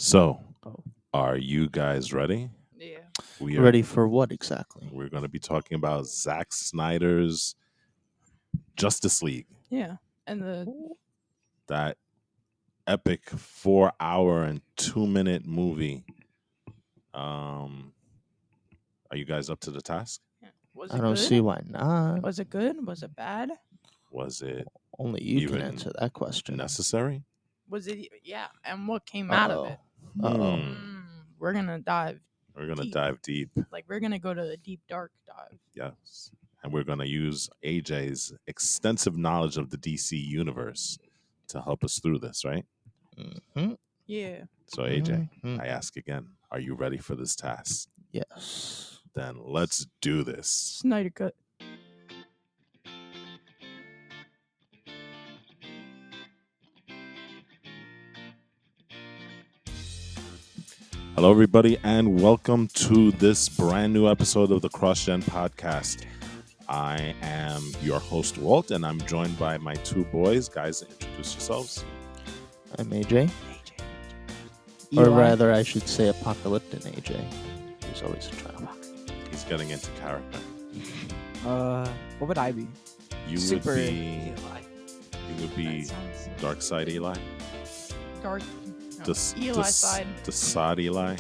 So, Oh. are you guys ready? Yeah. We are. Ready for what exactly? We're going to be talking about Zack Snyder's Justice League, Yeah. And the that epic 4 hour and 2 minute movie. Are you guys up to the task? was I it don't good? see why not. Was it good? Was it bad? Was it Only you can even answer that question. necessary? Was it yeah, and what came out of it? Uh-oh. We're gonna dive We're going to deep. dive deep. Like we're gonna go to the deep dark dive. Yes. And we're going to use AJ's extensive knowledge of the DC universe to help us through this, right? Mm-hmm. Yeah. So, AJ, Mhm. I ask again, are you ready for this task? Yes. Then let's do this. Snyder Cut. Hello, everybody, and welcome to this brand new episode of the CrossGen podcast. I am your host, Walt, and I'm joined by my two boys. Guys, introduce yourselves. I'm AJ. Eli. Or rather, I should say Apocalyptic AJ. He's always a trap. He's getting into character. What would I be? You Super would be Eli. you would be That sounds Dark Side Eli, dark. No, the Eli side. Sod Eli,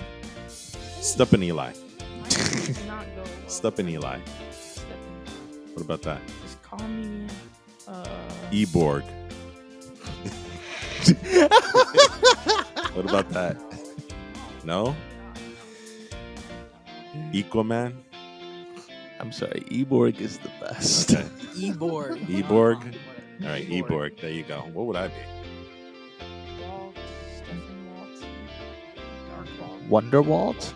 Steppin' Eli, Mine did not go well. Steppin' Eli. Steppin'. What about that? Just call me Eborg. What about that? No? Equaman? I'm sorry, Eborg is the best. Okay. Eborg. Eborg? All right, Eborg. There you go. What would I be? Walt, Stephen Walt, Dark Walt. Wonderwalt?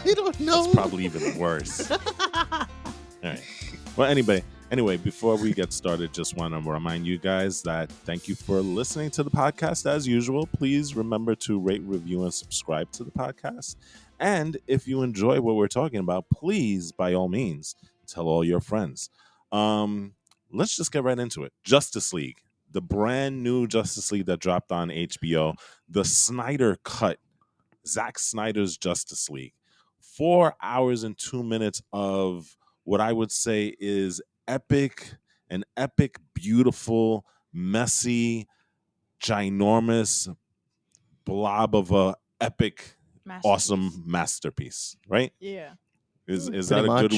I don't know. It's probably even worse. All right. Well, anyway, before we get started, just want to remind you guys that thank you for listening to the podcast as usual. Please remember to rate, review, and subscribe to the podcast. And if you enjoy what we're talking about, please, by all means, tell all your friends. Let's just get right into it. Justice League, the brand new Justice League that dropped on HBO, the Snyder Cut, Zack Snyder's Justice League. 4 hours and 2 minutes of what I would say is an epic, beautiful, messy, ginormous blob of a epic, awesome masterpiece, right? Yeah. Is Pretty that a much.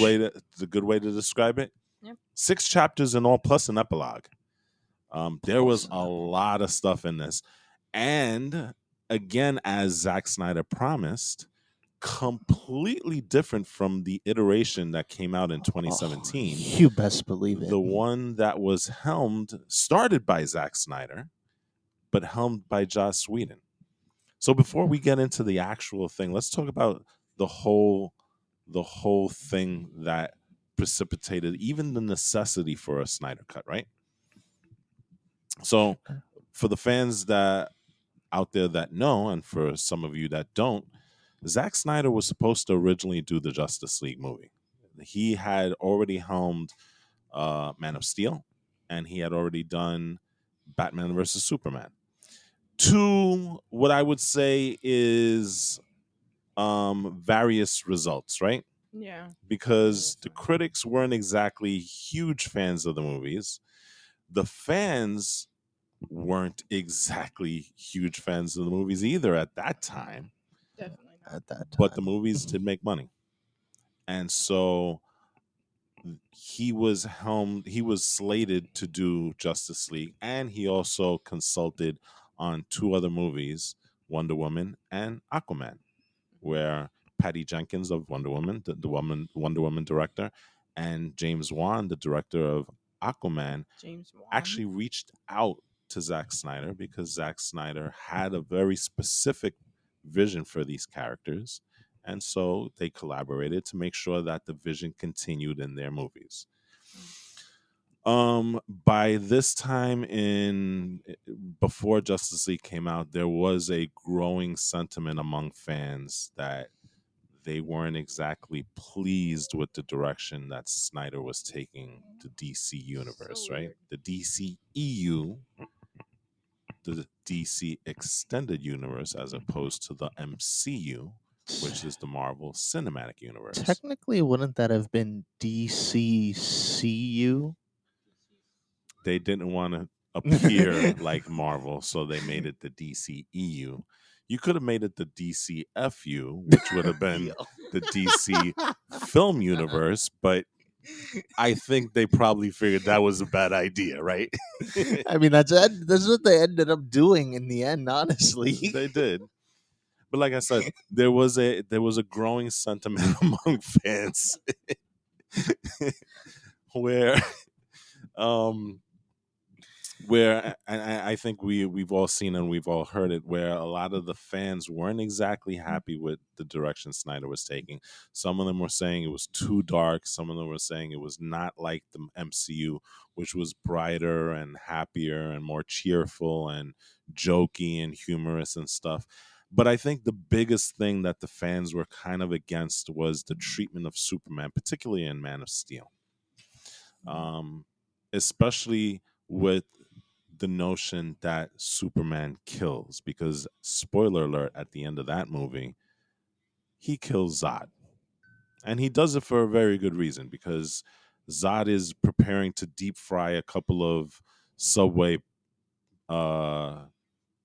good way to describe it? Yep. 6 chapters in all, plus an epilogue. There was Plus a an lot of stuff in this, and again, as Zack Snyder promised, completely different from the iteration that came out in 2017. You best believe it. The one that was started by Zack Snyder, but helmed by Joss Whedon. So before we get into the actual thing, let's talk about the whole thing that precipitated even the necessity for a Snyder cut, right? So for the fans that out there that know, and for some of you that don't, Zack Snyder was supposed to originally do the Justice League movie. He had already helmed Man of Steel, and he had already done Batman versus Superman. To what I would say is various results, right? Yeah. Because the critics weren't exactly huge fans of the movies. The fans weren't exactly huge fans of the movies either at that time. Definitely not. At that time. But the movies did make money. And so he was slated to do Justice League, and he also consulted on 2 other movies, Wonder Woman and Aquaman, where Patty Jenkins of Wonder Woman, the Wonder Woman director, and James Wan, the director of Aquaman, James Wan. actually reached out to Zack Snyder because Zack Snyder had a very specific vision for these characters. And so they collaborated to make sure that the vision continued in their movies. By this time before Justice League came out, there was a growing sentiment among fans that they weren't exactly pleased with the direction that Snyder was taking the DC universe, So right? weird. The DC EU the DC Extended Universe as opposed to the MCU, which is the Marvel Cinematic Universe. Technically, wouldn't that have been DCCU? They didn't want to appear like Marvel, so they made it the DCEU. You could have made it the DCFU, which would have been the DC Film Universe, but I think they probably figured that was a bad idea, right? I mean, that's what they ended up doing in the end, honestly. They did. But like I said, there was a growing sentiment among fans where and I think we've all seen and we've all heard it, where a lot of the fans weren't exactly happy with the direction Snyder was taking. Some of them were saying it was too dark. Some of them were saying it was not like the MCU, which was brighter and happier and more cheerful and jokey and humorous and stuff. But I think the biggest thing that the fans were kind of against was the treatment of Superman, particularly in Man of Steel. Especially with the notion that Superman kills, because spoiler alert, at the end of that movie, he kills Zod. And he does it for a very good reason, because Zod is preparing to deep fry a couple of subway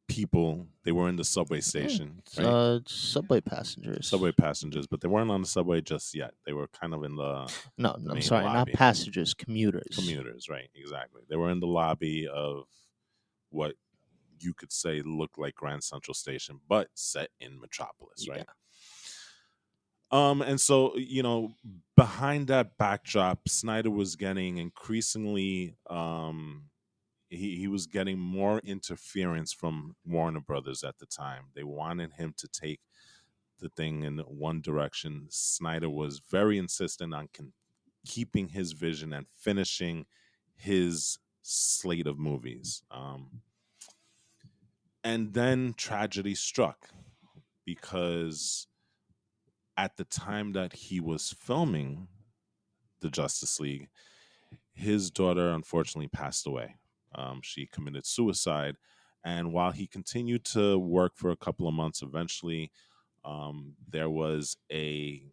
people. They were in the subway station, right? Subway passengers. Subway passengers, but they weren't on the subway just yet. They were kind of in the No, the I'm main sorry, lobby. not passengers, commuters. Commuters, right? Exactly. They were in the lobby of what you could say looked like Grand Central Station, but set in Metropolis, right? And so, behind that backdrop, Snyder was getting increasingly he was getting more interference from Warner Brothers at the time. They wanted him to take the thing in one direction. Snyder was very insistent on keeping his vision and finishing his slate of movies. And then tragedy struck, because at the time that he was filming the Justice League, his daughter unfortunately passed away. She committed suicide. And while he continued to work for a couple of months, eventually there was a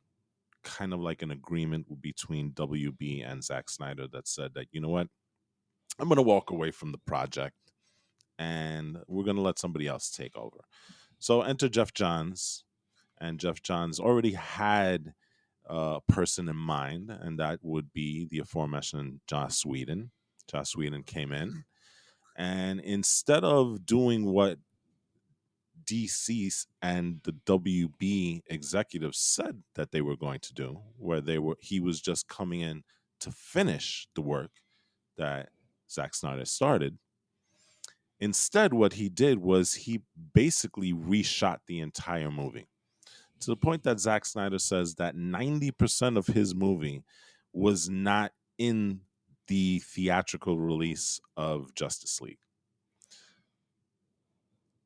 kind of like an agreement between WB and Zack Snyder that said that, you know what, I'm going to walk away from the project and we're going to let somebody else take over. So enter Jeff Johns, and Jeff Johns already had a person in mind, and that would be the aforementioned Joss Whedon. Joss Whedon came in, and instead of doing what DC and the WB executives said that they were going to do, where he was just coming in to finish the work that Zack Snyder started. Instead, what he did was he basically reshot the entire movie, to the point that Zack Snyder says that 90% of his movie was not in the theatrical release of Justice League.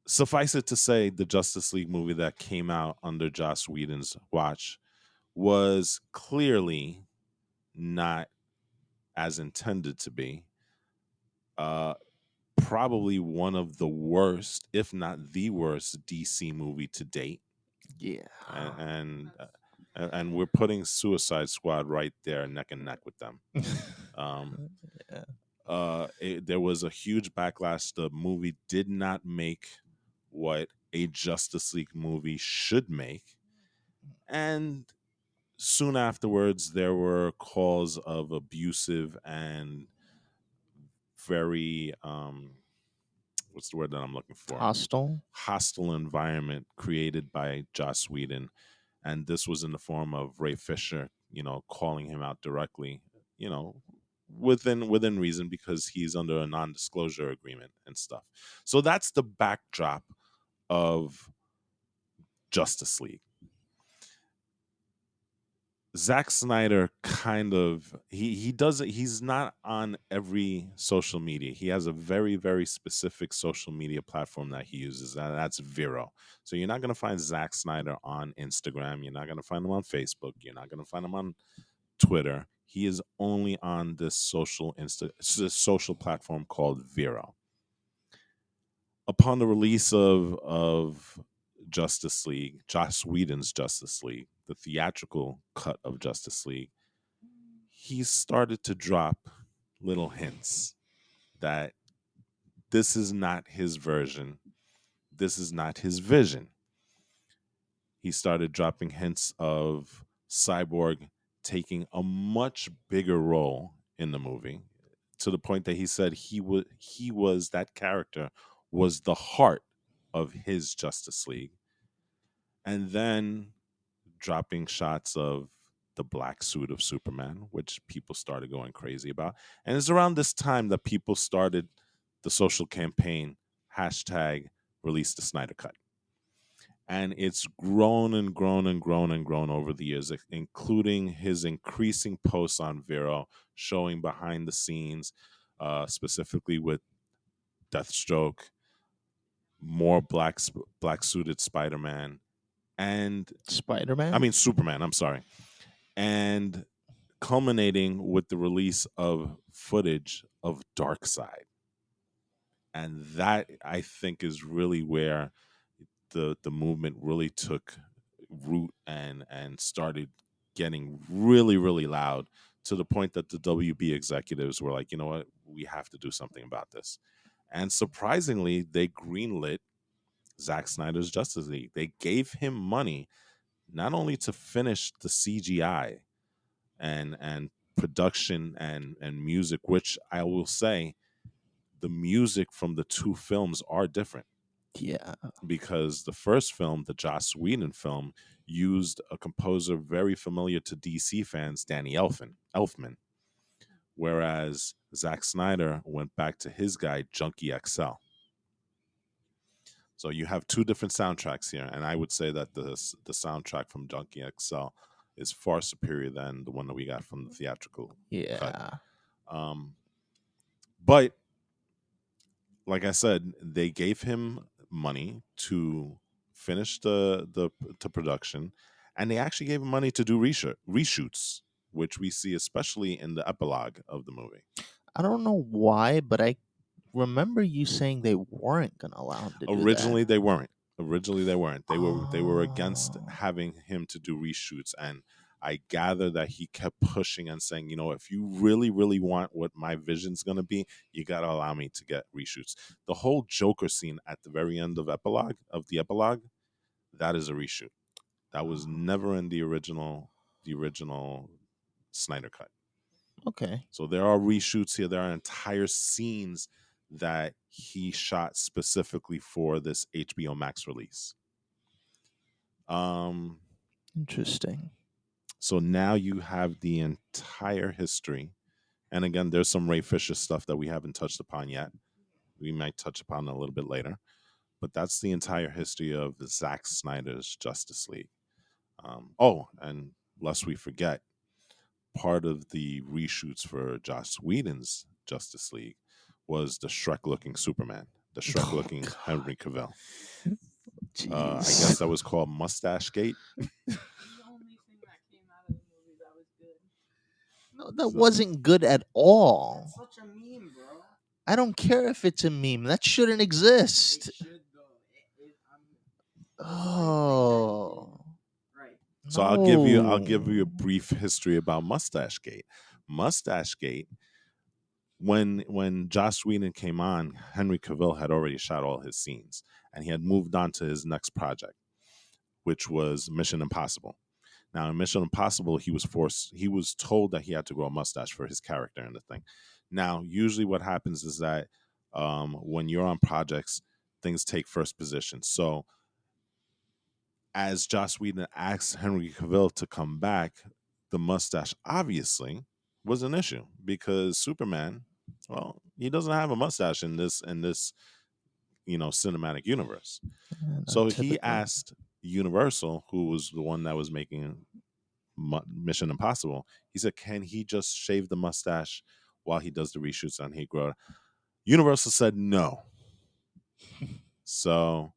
Suffice it to say, the Justice League movie that came out under Joss Whedon's watch was clearly not as intended to be. Probably one of the worst, if not the worst, DC movie to date. Yeah. And we're putting Suicide Squad right there, neck and neck with them. There was a huge backlash. The movie did not make what a Justice League movie should make. And soon afterwards, there were calls of abusive and very, what's the word that I'm looking for? Hostile environment created by Joss Whedon. And this was in the form of Ray Fisher, calling him out directly, within reason, because he's under a non-disclosure agreement and stuff. So that's the backdrop of Justice League. Zack Snyder kind of he does it. He's not on every social media. He has a very, very specific social media platform that he uses, and that's Vero. So you're not going to find Zack Snyder on Instagram. You're not going to find him on Facebook. You're not going to find him on Twitter. He is only on this social platform called Vero. upon the release of Justice League, Joss Whedon's Justice League, the theatrical cut of Justice League, he started to drop little hints that this is not his version, this is not his vision. He started dropping hints of Cyborg taking a much bigger role in the movie, to the point that he said he was that character was the heart of his Justice League. And then dropping shots of the black suit of Superman, which people started going crazy about. And it's around this time that people started the social campaign hashtag release the Snyder Cut. And it's grown and grown and grown and grown over the years, including his increasing posts on Vero showing behind the scenes, specifically with Deathstroke, more black suited Spider-Man, and Spider-Man. Superman. I'm sorry, and culminating with the release of footage of Darkseid, and that I think is really where the movement really took root and started getting really loud, to the point that the WB executives were like, you know what, we have to do something about this. And surprisingly, they greenlit Zack Snyder's Justice League. They gave him money not only to finish the CGI and production and music, which I will say the music from the two films are different, Yeah. because the first film, the Joss Whedon film, used a composer very familiar to DC fans, Danny Elfman, whereas Zack Snyder went back to his guy, Junkie XL. So you have two different soundtracks here, and I would say that the soundtrack from Junkie XL is far superior than the one that we got from the theatrical Yeah. cut. But like I said, they gave him money to finish the production, and they actually gave him money to do reshoots, which we see especially in the epilogue of the movie. I don't know why, but I remember you saying they weren't gonna allow him to do Originally, that. they weren't. Originally, they weren't. They were against Oh. having him to do reshoots, and I gather that he kept pushing and saying, you know, if you really want what my vision's gonna be, you gotta allow me to get reshoots. The whole Joker scene at the very end of the epilogue, that is a reshoot. That was never in the original Snyder cut. Okay. So there are reshoots here. There are entire scenes that he shot specifically for this HBOMax release. Interesting. So now you have the entire history. And again, there's some Ray Fisher stuff that we haven't touched upon yet. We might touch upon a little bit later. But that's the entire history of Zack Snyder's Justice League. And lest we forget, part of the reshoots for Joss Whedon's Justice League was the Shrek-looking Superman, the Shrek-looking God. Henry Cavill. Jeez. I guess that was called Mustache Gate. The only thing that came out of the movie that was good. No, that wasn't good at all. It's such a meme, bro. I don't care if it's a meme. That shouldn't exist. It should though. Oh. Right. So I'll give you No. a brief history about Mustache Gate. Mustache Gate, when Joss Whedon came on, Henry Cavill had already shot all his scenes, and he had moved on to his next project, which was Mission Impossible. Now in Mission Impossible, he was told that he had to grow a mustache for his character in the thing. Now, usually what happens is that when you're on projects, things take first position. So as Joss Whedon asked Henry Cavill to come back, the mustache obviously was an issue, because Superman, well, he doesn't have a mustache in this cinematic universe. So he Typical. asked Universal, who was the one that was making Mission Impossible, he said, can he just shave the mustache while he does the reshoots and he grow it? Universal said no. So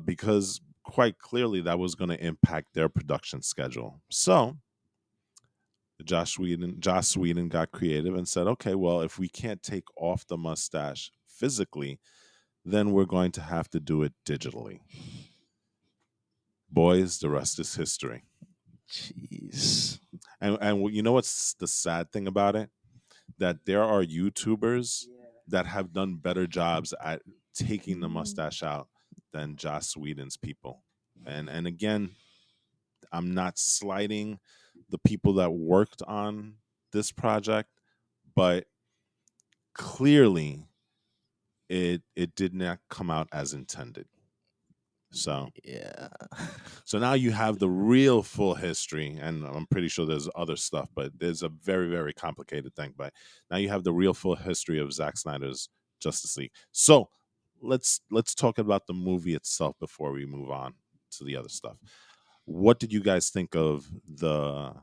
because quite clearly that was going to impact their production schedule. So Joss Whedon got creative and said, okay, well, if we can't take off the mustache physically, then we're going to have to do it digitally. Boys, the rest is history. Jeez. And you know what's the sad thing about it? That there are YouTubers Yeah. that have done better jobs at taking the mustache out than Joss Whedon's people. And again, I'm not slighting the people that worked on this project, but clearly it did not come out as intended. So Yeah. so now you have the real full history, and I'm pretty sure there's other stuff, but there's a very, very complicated thing. But now you have the real full history of Zack Snyder's Justice League. So let's talk about the movie itself before we move on to the other stuff. What did you guys think of the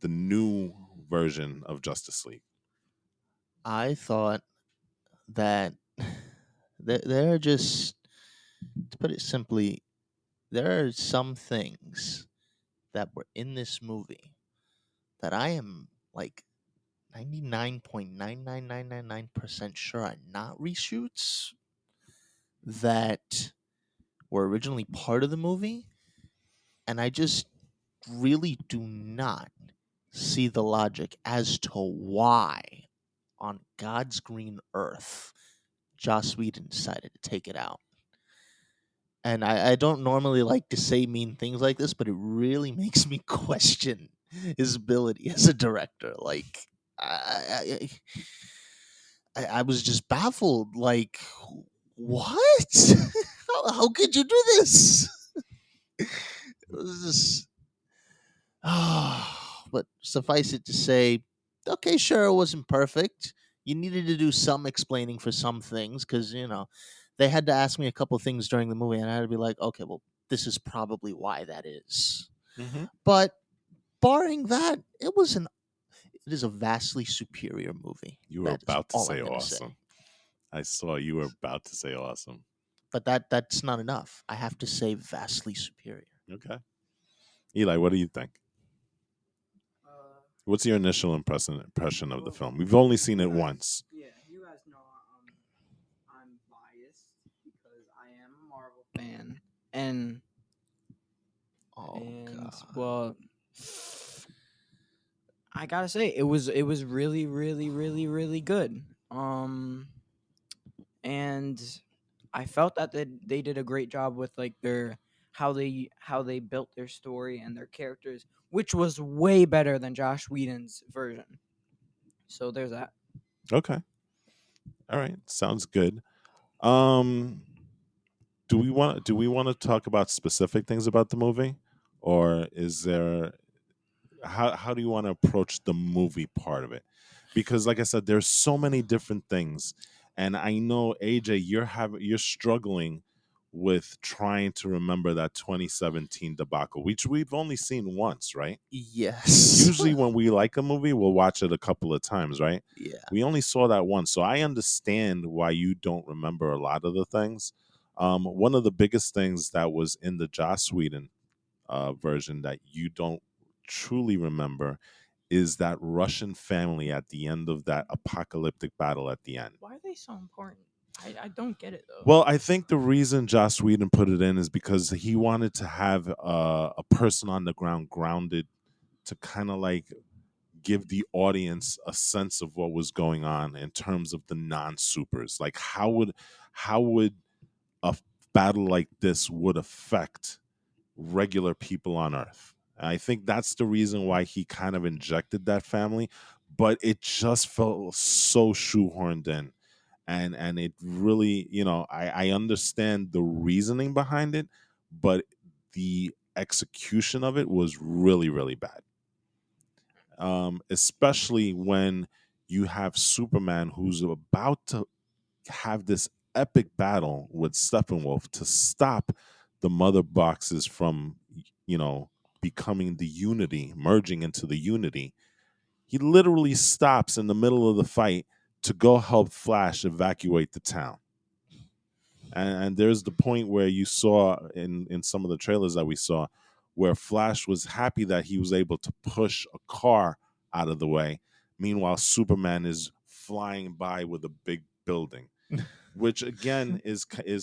new version of Justice League? I thought that there are just, to put it simply, there are some things that were in this movie that I am like 99.99999% sure are not reshoots that were originally part of the movie. And I just really do not see the logic as to why on God's green earth Joss Whedon decided to take it out. And I don't normally like to say mean things like this, but it really makes me question his ability as a director. Like, I, I was just baffled. Like, what? How could you do this? It was just, but suffice it to say, okay, sure, it wasn't perfect. You needed to do some explaining for some things because, they had to ask me a couple things during the movie, and I had to be like, okay, well, this is probably why that is. Mm-hmm. But barring that, it is a vastly superior movie. You were That is about to all I'm say gonna awesome. say. I saw you were about to say awesome. But that's not enough. I have to say vastly superior. Okay. Eli, what do you think? Uh, What's your initial impression of the well, film? We've only seen you it guys- once. Yeah, you guys know I'm biased because I am a Marvel fan, and Oh God. well, I gotta say it was really really good. And I felt that they did a great job with like their how they built their story and their characters, which was way better than Josh Whedon's version. So there's that. Okay. All right. Sounds good. Um do we want to talk about specific things about the movie, or is there how do you want to approach the movie part of it? Because like I said, there's so many different things, and I know AJ, you're struggling with trying to remember that 2017 debacle, which we've only seen once, right? Yes. Usually when we like a movie, we'll watch it a couple of times, right? Yeah. We only saw that once, so I understand why you don't remember a lot of the things. One of the biggest things that was in the Joss Whedon version that you don't truly remember is that Russian family at the end of that apocalyptic battle at the end. Why are they so important? I don't get it though. Well, I think the reason Joss Whedon put it in is because he wanted to have a person on the ground grounded to kind of like give the audience a sense of what was going on in terms of the non-supers. Like how would a battle like this would affect regular people on Earth? I think that's the reason why he kind of injected that family, but it just felt so shoehorned in. And it really, I understand the reasoning behind it, but the execution of it was really, really bad. Especially when you have Superman who's about to have this epic battle with Steppenwolf to stop the mother boxes from, you know, becoming the Unity, merging into the Unity. He literally stops in the middle of the fight to go help Flash evacuate the town. And there's the point where you saw in some of the trailers that we saw where Flash was happy that he was able to push a car out of the way. Meanwhile, Superman is flying by with a big building. which again is Bro.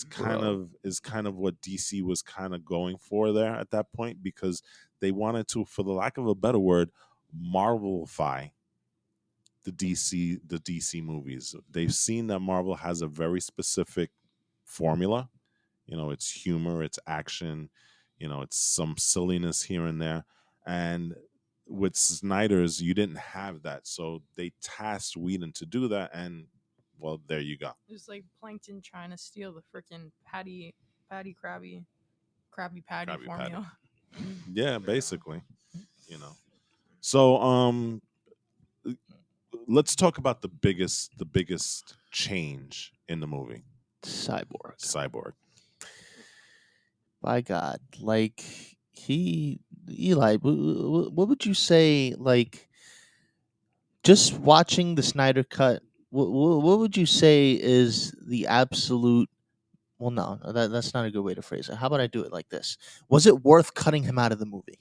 kind of what DC was kind of going for there at that point, because they wanted to, for the lack of a better word, Marvelify the DC movies. They've seen that Marvel has a very specific formula. It's humor, it's action, it's some silliness here and there. And with Snyder's, you didn't have that. So they tasked Whedon to do that. And, well, there you go. It was like Plankton trying to steal the freaking Krabby Patty Krabby Patty. formula. Yeah, basically, you know. So, let's talk about the biggest change in the movie, Cyborg. Cyborg. By God, like Eli, what would you say? Like, just watching the Snyder Cut, what would you say is the absolute? Well, no, that's not a good way to phrase it. How about I do it like this? Was it worth cutting him out of the movie?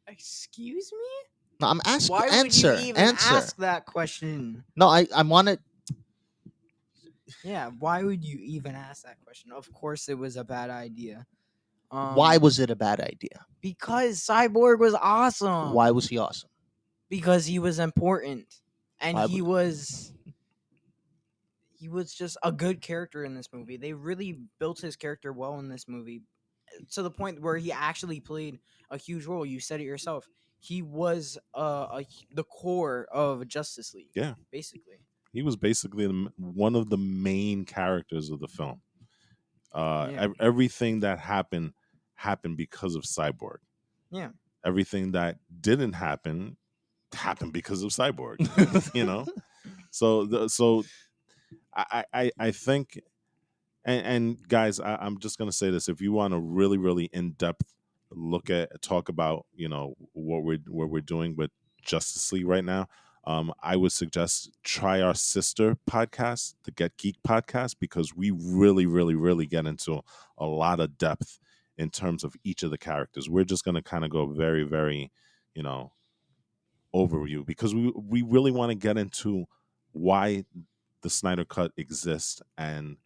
Excuse me? No, I'm asking. Why Answer. would you even Answer. ask that question? No, I want it. Yeah, why would you even ask that question? Of course, it was a bad idea. Why was it a bad idea? Because Cyborg was awesome. Why was he awesome? Because he was important, and Why he was just a good character in this movie. They really built his character well in this movie, to the point where he actually played a huge role. You said it yourself. He was the core of Justice League. Yeah. Basically. He was basically one of the main characters of the film. Yeah. Everything that happened because of Cyborg. Yeah. Everything that didn't happen happened because of Cyborg. So I think, and guys, I'm just gonna say this: if you want a really really in depth talk about what we're doing with Justice League right now, I would suggest try our sister podcast, the Get Geek podcast, because we really really really get into a lot of depth in terms of each of the characters. We're just gonna kind of go very very overview, because we really want to get into why the Snyder Cut exists and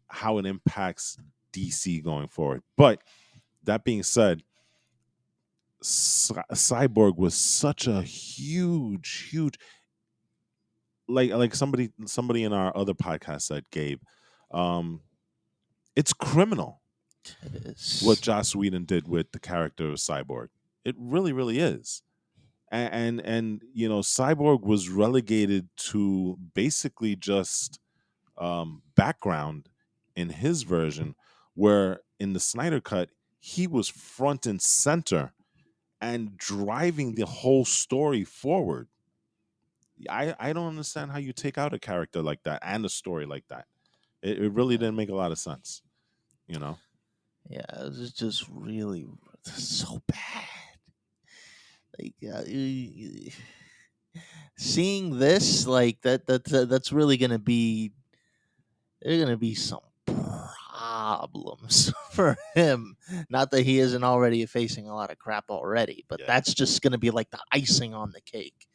how it impacts DC going forward. But that being said, Cyborg was such a huge, like somebody in our other podcast said, Gabe, it's criminal It is. what Joss Whedon did with the character of Cyborg. It really really is. And Cyborg was relegated to basically just background in his version, where in the Snyder Cut he was front and center and driving the whole story forward. I don't understand how you take out a character like that and a story like that. It really didn't make a lot of sense. Yeah, it was just really so bad. Like, seeing this, like that's really gonna be. There's gonna be some problems for him. Not that he isn't already facing a lot of crap already, but Yeah. that's just gonna be like the icing on the cake.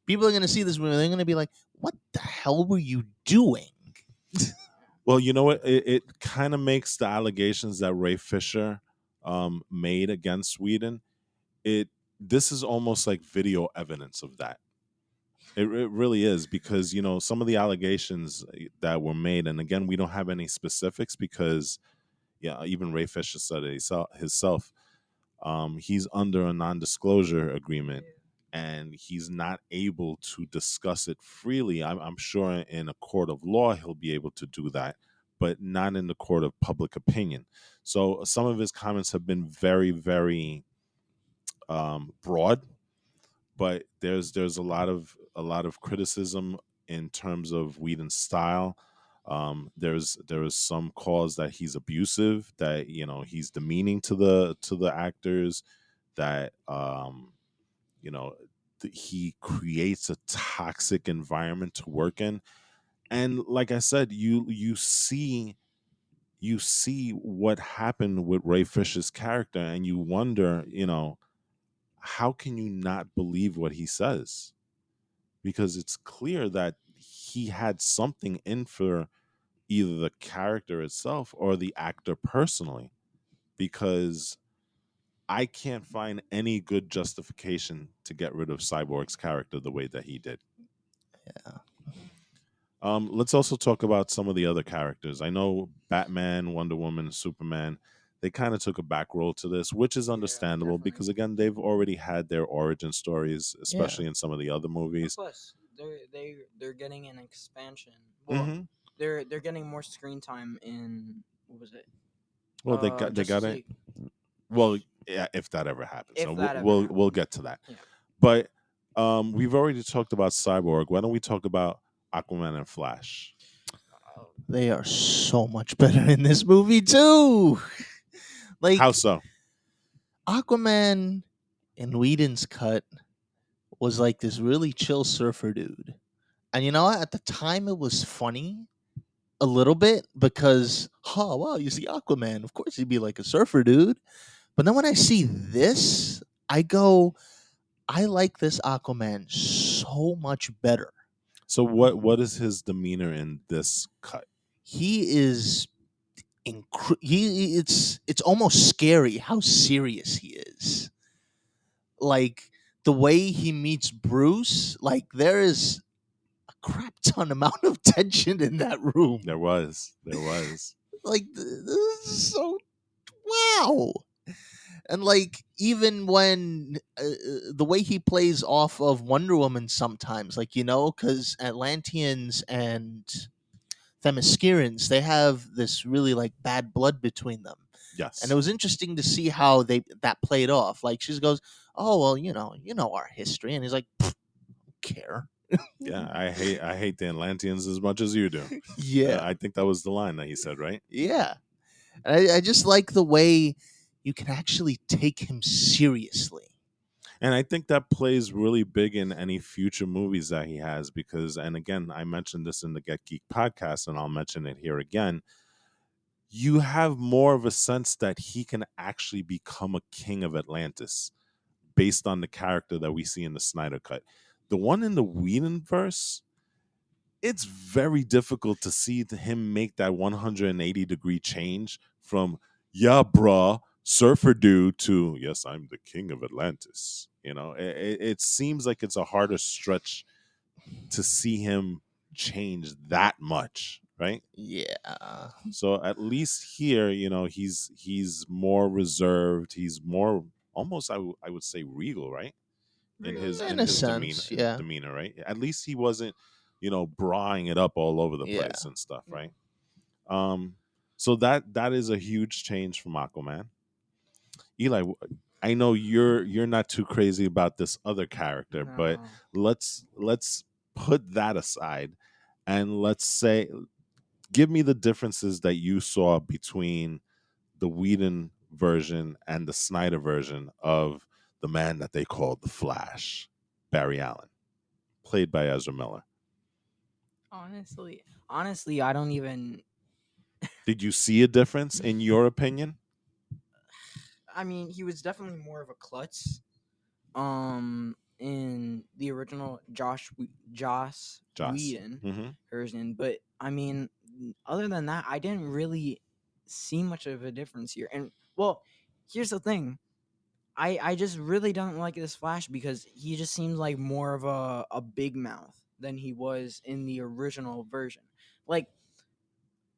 People are gonna see this movie. They're gonna be like, "What the hell were you doing?" Well, you know what? It kind of makes the allegations that Ray Fisher made against Whedon. This is almost like video evidence of that. It really is, because some of the allegations that were made, and again, we don't have any specifics because even Ray Fisher said it himself. He's under a non-disclosure agreement, and he's not able to discuss it freely. I'm sure in a court of law he'll be able to do that, but not in the court of public opinion. So some of his comments have been very very broad, but there's a lot of criticism in terms of Whedon's style. There is some calls that he's abusive, that he's demeaning to the actors, that he creates a toxic environment to work in. And like I said, you see what happened with Ray Fisher's character, and you wonder, how can you not believe what he says? Because it's clear that he had something in for either the character itself or the actor personally, because I can't find any good justification to get rid of Cyborg's character the way that he did. Yeah. Let's also talk about some of the other characters. I know Batman, Wonder Woman, Superman, they kind of took a back role to this, which is understandable definitely. because, again, they've already had their origin stories, Yeah. especially in some of the other And movies. plus, they're getting an expansion. Well, Hmm. they're getting more screen time in what was it? Well, they got Justice it. League. Well, yeah, if that ever happens, If so that ever we'll happens. get to that. Yeah. But we've already talked about Cyborg. Why don't we talk about Aquaman and Flash? They are so much better in this movie too. Like How so? Aquaman in Whedon's cut was like this really chill surfer dude. And you know what? At the time it was funny a little bit because, oh wow, you see Aquaman. Of course he'd be like a surfer dude. But then when I see this, I go, I like this Aquaman so much better. So what is his demeanor in this cut? He is it's almost scary how serious he is. Like the way he meets Bruce, like there is a crap ton amount of tension in that room. There was. Like this is so wow. And like even when the way he plays off of Wonder Woman sometimes, like because Atlanteans and Themyscirans, they have this really like bad blood between them. Yes. And it was interesting to see how that played off. Like she goes, "Oh well, our history," and he's like, "Don't care." Yeah, I hate the Atlanteans as much as you do. Yeah, I think that was the line that he said, right? yeah. And I just like the way you can actually take him seriously. And I think that plays really big in any future movies that he has because, and again, I mentioned this in the Get Geek podcast, and I'll mention it here again. You have more of a sense that he can actually become a king of Atlantis based on the character that we see in the Snyder Cut. The one in the Whedon verse, it's very difficult to see him make that 180-degree change from, yeah, bruh, surfer dude to, yes, I'm the king of Atlantis. It seems like it's a harder stretch to see him change that much, right? Yeah. So at least here, he's more reserved. He's more almost, I would say, regal, right? In his In in a his demeanor, sense, yeah. right? At least he wasn't, brawling it up all over the Yeah. place and stuff, right? So that is a huge change from Aquaman. Eli, I know you're not too crazy about this other character, but No. let's put that aside and let's say, give me the differences that you saw between the Whedon version and the Snyder version of the man that they called the Flash, Barry Allen, played by Ezra Miller. Honestly, I don't even. Did you see a difference in your opinion? I mean, he was definitely more of a klutz. In the original Joss Joss. Whedon Mm-hmm. version, but I mean, other than that, I didn't really see much of a difference here. And well, here's the thing. I just really don't like this Flash because he just seems like more of a big mouth than he was in the original version. Like,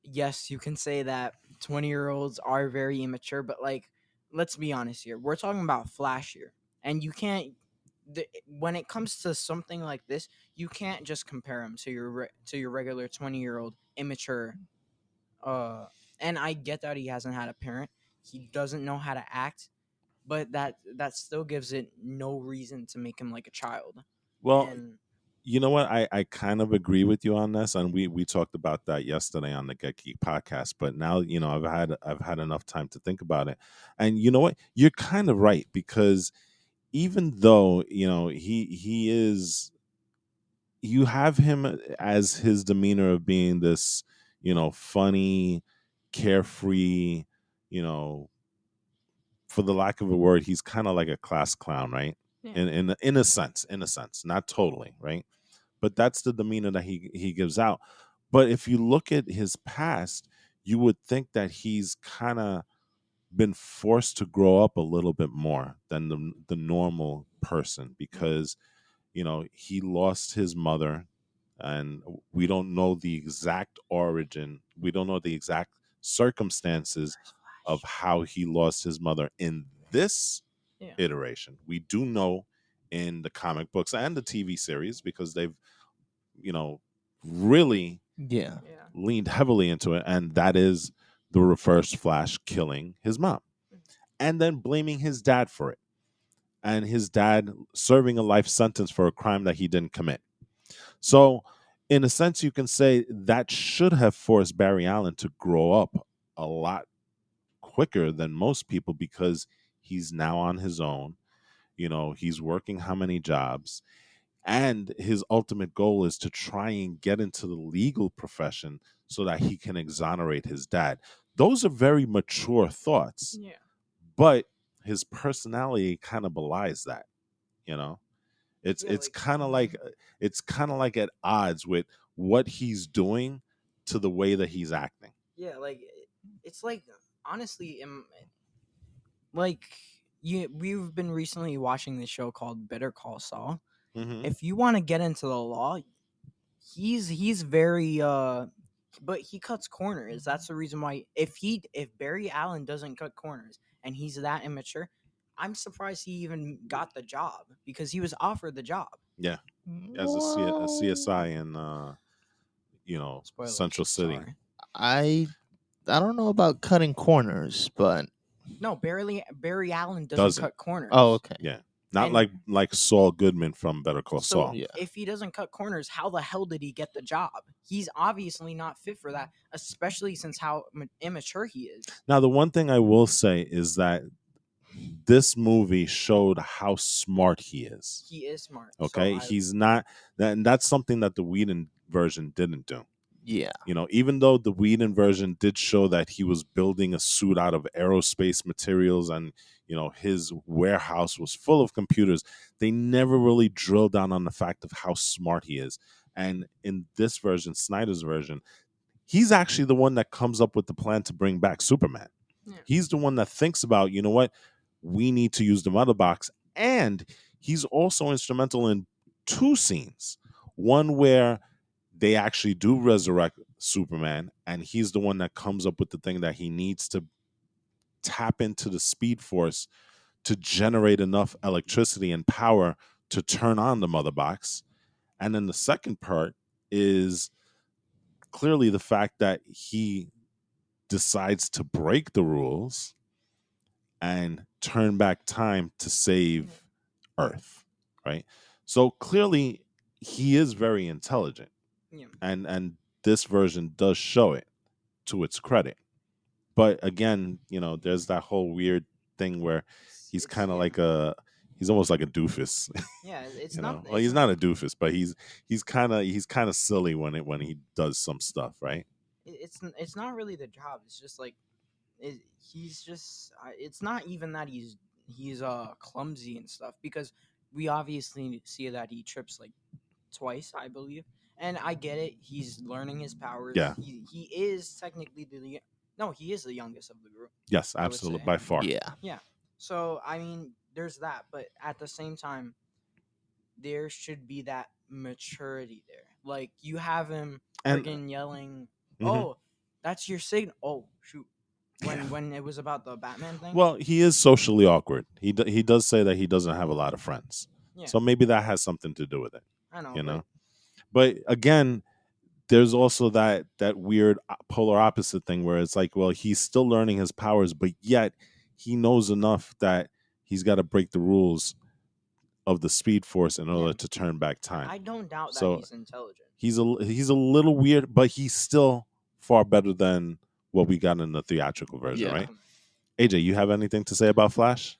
yes, you can say that 20-year-olds are very immature, but like, let's be honest here. We're talking about Flash here, and you can't. When it comes to something like this, you can't just compare him to your regular 20-year-old immature. And I get that he hasn't had a parent. He doesn't know how to act, but that still gives it no reason to make him like a child. Well, And you know what? I kind of agree with you on this, and we talked about that yesterday on the Get Geek podcast. But now, I've had enough time to think about it, and you know what? You're kind of right because even though he is, you have him as his demeanor of being this, funny, carefree, you know, for the lack of a word, he's kind of like a class clown, right? yeah, In a sense, not totally, right? but that's the demeanor that he gives out. But if you look at his past, you would think that he's kind of been forced to grow up a little bit more than the normal person, because he lost his mother, and we don't know the exact origin, we don't know the exact circumstances of how he lost his mother in this Yeah. iteration. We do know in the comic books and the TV series, because they've really Yeah. Yeah. leaned heavily into it, and that is the reverse Flash killing his mom and then blaming his dad for it, and his dad serving a life sentence for a crime that he didn't commit. So in a sense, you can say that should have forced Barry Allen to grow up a lot quicker than most people, because he's now on his own. He's working how many jobs, and his ultimate goal is to try and get into the legal profession so that he can exonerate his dad. Those are very mature thoughts, Yeah. but his personality kind of belies that. you know it's Yeah, it's like- kind of like it's kind of like at odds with what he's doing to the way that he's acting. Yeah, like it's like honestly, like we've been recently watching this show called Better Call Saul. Mm-hmm. If you want to get into the law, he's very but he cuts corners. That's the reason why if Barry Allen doesn't cut corners and he's that immature, I'm surprised he even got the job, because he was offered the job. Yeah, as a CSI in Spoilers. Central City. Sorry. I don't know about cutting corners, but No, Barry Allen doesn't Doesn't. cut corners. oh, okay. Yeah, not And- like Saul Goodman from Better Call So Saul. Yeah. if he doesn't cut corners, how the hell did he get the job? He's obviously not fit for that, especially since how immature he is. Now, the one thing I will say is that this movie showed how smart he is. He is smart. Okay, So he's not, and that's something that the Whedon version didn't do. Yeah. Even though the Whedon version did show that he was building a suit out of aerospace materials, and his warehouse was full of computers, they never really drilled down on the fact of how smart he is. And in this version, Snyder's version, he's actually the one that comes up with the plan to bring back Superman. Yeah. He's the one that thinks about, what, we need to use the mother box. And he's also instrumental in two scenes. One where they actually do resurrect Superman, and he's the one that comes up with the thing that he needs to tap into the Speed Force to generate enough electricity and power to turn on the mother box. And then the second part is clearly the fact that he decides to break the rules and turn back time to save Earth, right? So clearly he is very intelligent. Yeah. And this version does show it to its credit. But again, there's that whole weird thing where he's kind of like he's almost like a doofus. Yeah, it's you not. know, well, he's not a doofus, but he's kind of silly when he does some stuff, right? It's not really the job. It's just like he's just. It's not even that he's clumsy and stuff, because we obviously see that he trips like twice, I believe. And I get it. He's learning his powers. Yeah. He is technically he is the youngest of the group. Yes, I would absolutely, say. by far. Yeah. So I mean, there's that, but at the same time, there should be that maturity there. Like you have him And- freaking yelling, Mhm. "Oh, that's your signal!" Oh shoot! When it was about the Batman thing. Well, he is socially awkward. He does say that he doesn't have a lot of friends. Yeah. So maybe that has something to do with it. I know. You know. But again, there's also that weird polar opposite thing where it's like, well, he's still learning his powers, but yet he knows enough that he's got to break the rules of the Speed Force in order to turn back time. I don't doubt So, that he's intelligent. He's a little weird, but he's still far better than what we got in the theatrical version, Yeah. right? AJ, you have anything to say about Flash?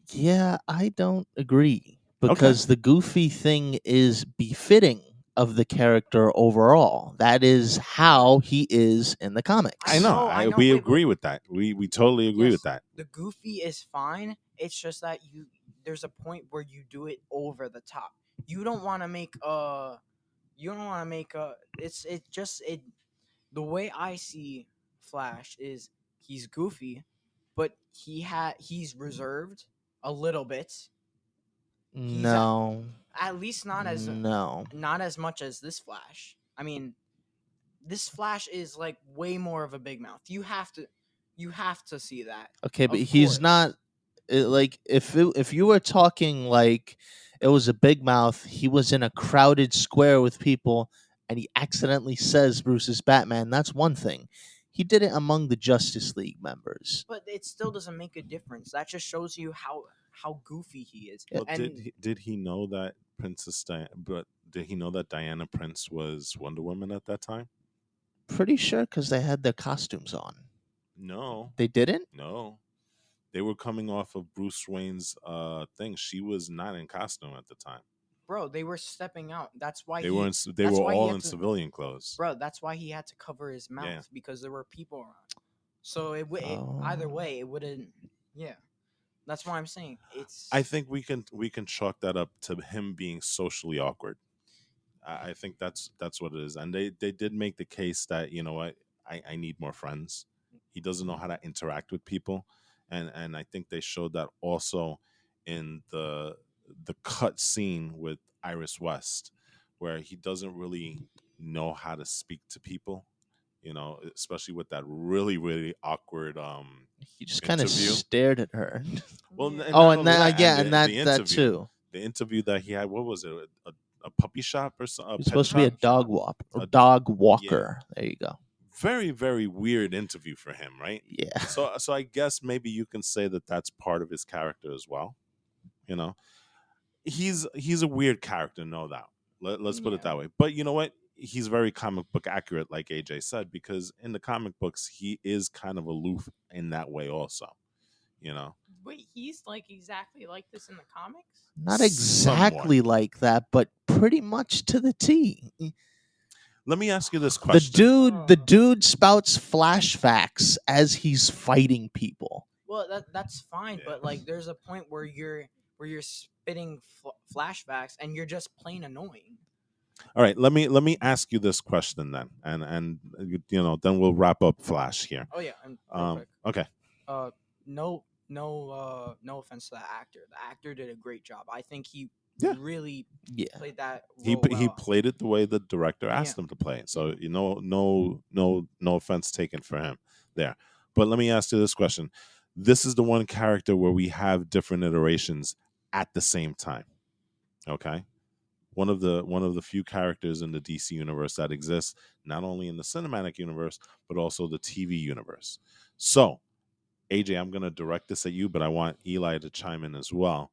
Yeah, I don't agree, because the goofy thing is befitting of the character overall. That is how he is in the comics. I know. I know. We Wait, agree with that. We totally agree Yes. with that. The goofy is fine. It's just that there's a point where you do it over the top. You don't want to make you don't want to make a. It just it. The way I see Flash is he's goofy, but he's reserved a little bit. He's No, at least not as no. much as this Flash. I mean, this Flash is like way more of a big mouth. You have to see that. Okay, but Of he's course. not like if you were talking like it was a big mouth, he was in a crowded square with people and he accidentally says Bruce is Batman. That's one thing. He did it among the Justice League members. But it still doesn't make a difference. That just shows you how goofy he is. Well, And did he know that Princess Diana? But did he know that Diana Prince was Wonder Woman at that time? Pretty sure because they had their costumes on. No, They didn't. no. They were coming off of Bruce Wayne's thing. She was not in costume at the time. bro, they were stepping out. That's why They he were in, they that's were why he all had in to- civilian clothes. bro, that's why he had to cover his mouth Yeah. because there were people around. So either Oh. way, it wouldn't. Yeah, that's why I'm saying it's. I think we can chalk that up to him being socially awkward. I think that's what it is. And they did make the case that, you know what, I need more friends. He doesn't know how to interact with people. And I think they showed that also in the cut scene with Iris West, where he doesn't really know how to speak to people, you know, especially with that really, really awkward He just kind of interview. stared at her. Well, Yeah. Oh, not and only that yeah, and and the that interview, too. the interview that he had, what was it, a puppy shop or something? He's supposed to be a dog walk or A- dog walker. There you go. Very, very weird interview for him, right? Yeah. So I guess maybe you can say that that's part of his character as well. You know, he's a weird character, no doubt. Let's put it Yeah. that way. But you know what? He's very comic book accurate, like AJ said, because in the comic books he is kind of aloof in that way, also. You know, Wait, he's like exactly like this in the comics? Not exactly like that, but pretty much to the T. let me ask you this The question. the dude spouts flashbacks as he's fighting people. Well, that's fine, Yeah. but like, there's a point where you're spitting flashbacks and you're just plain annoying. All right, let me ask you this question then, and you know, then we'll wrap up Flash here. Oh yeah, and real quick. Okay. No offense to the actor. The actor did a great job. I think he Yeah. really Yeah. played that He role he well. played it the way the director Yeah. asked him to play it. So you know, no offense taken for him there. But let me ask you this question: this is the one character where we have different iterations at the same time. Okay, one of the few characters in the DC universe that exists not only in the cinematic universe but also the TV universe. So, AJ, I'm going to direct this at you, but I want Eli to chime in as well.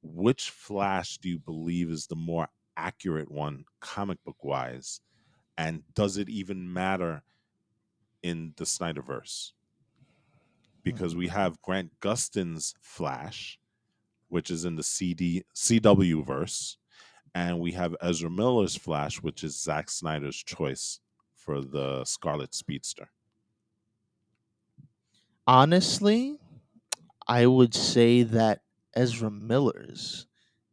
Which Flash do you believe is the more accurate one, comic book wise, and does it even matter in the Snyderverse? Because we have Grant Gustin's Flash, which is in the CW verse, and we have Ezra Miller's Flash, which is Zack Snyder's choice for the Scarlet Speedster. Honestly, I would say that Ezra Miller's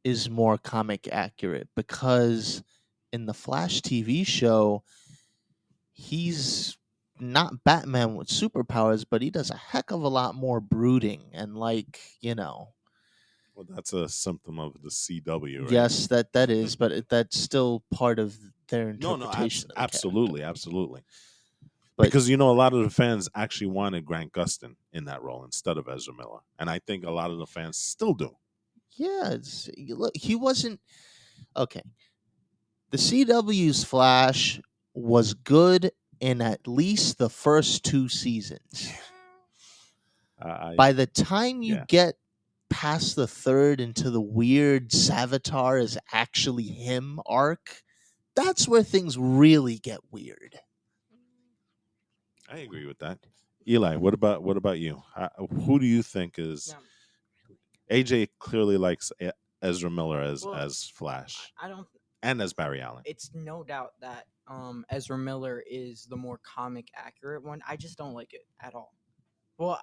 is more comic accurate because in the Flash TV show, he's not Batman with superpowers, but he does a heck of a lot more brooding and Well, that's a symptom of the CW, right? yes, that is, but that's still part of their No, interpretation of the absolutely, character. absolutely. But Because you know, a lot of the fans actually wanted Grant Gustin in that role instead of Ezra Miller, and I think a lot of the fans still do. yeah, look, he wasn't okay. The CW's Flash was good in at least the first 2 seasons. By the time you yeah. get past the third into the weird Savitar is actually him arc, that's where things really get weird. I agree with that. Eli, what about you? Who do you think is? Now, AJ clearly likes Ezra Miller Well, as Flash I don't. and as Barry Allen. It's no doubt that Ezra Miller is the more comic accurate one. I just don't like it at all. Well,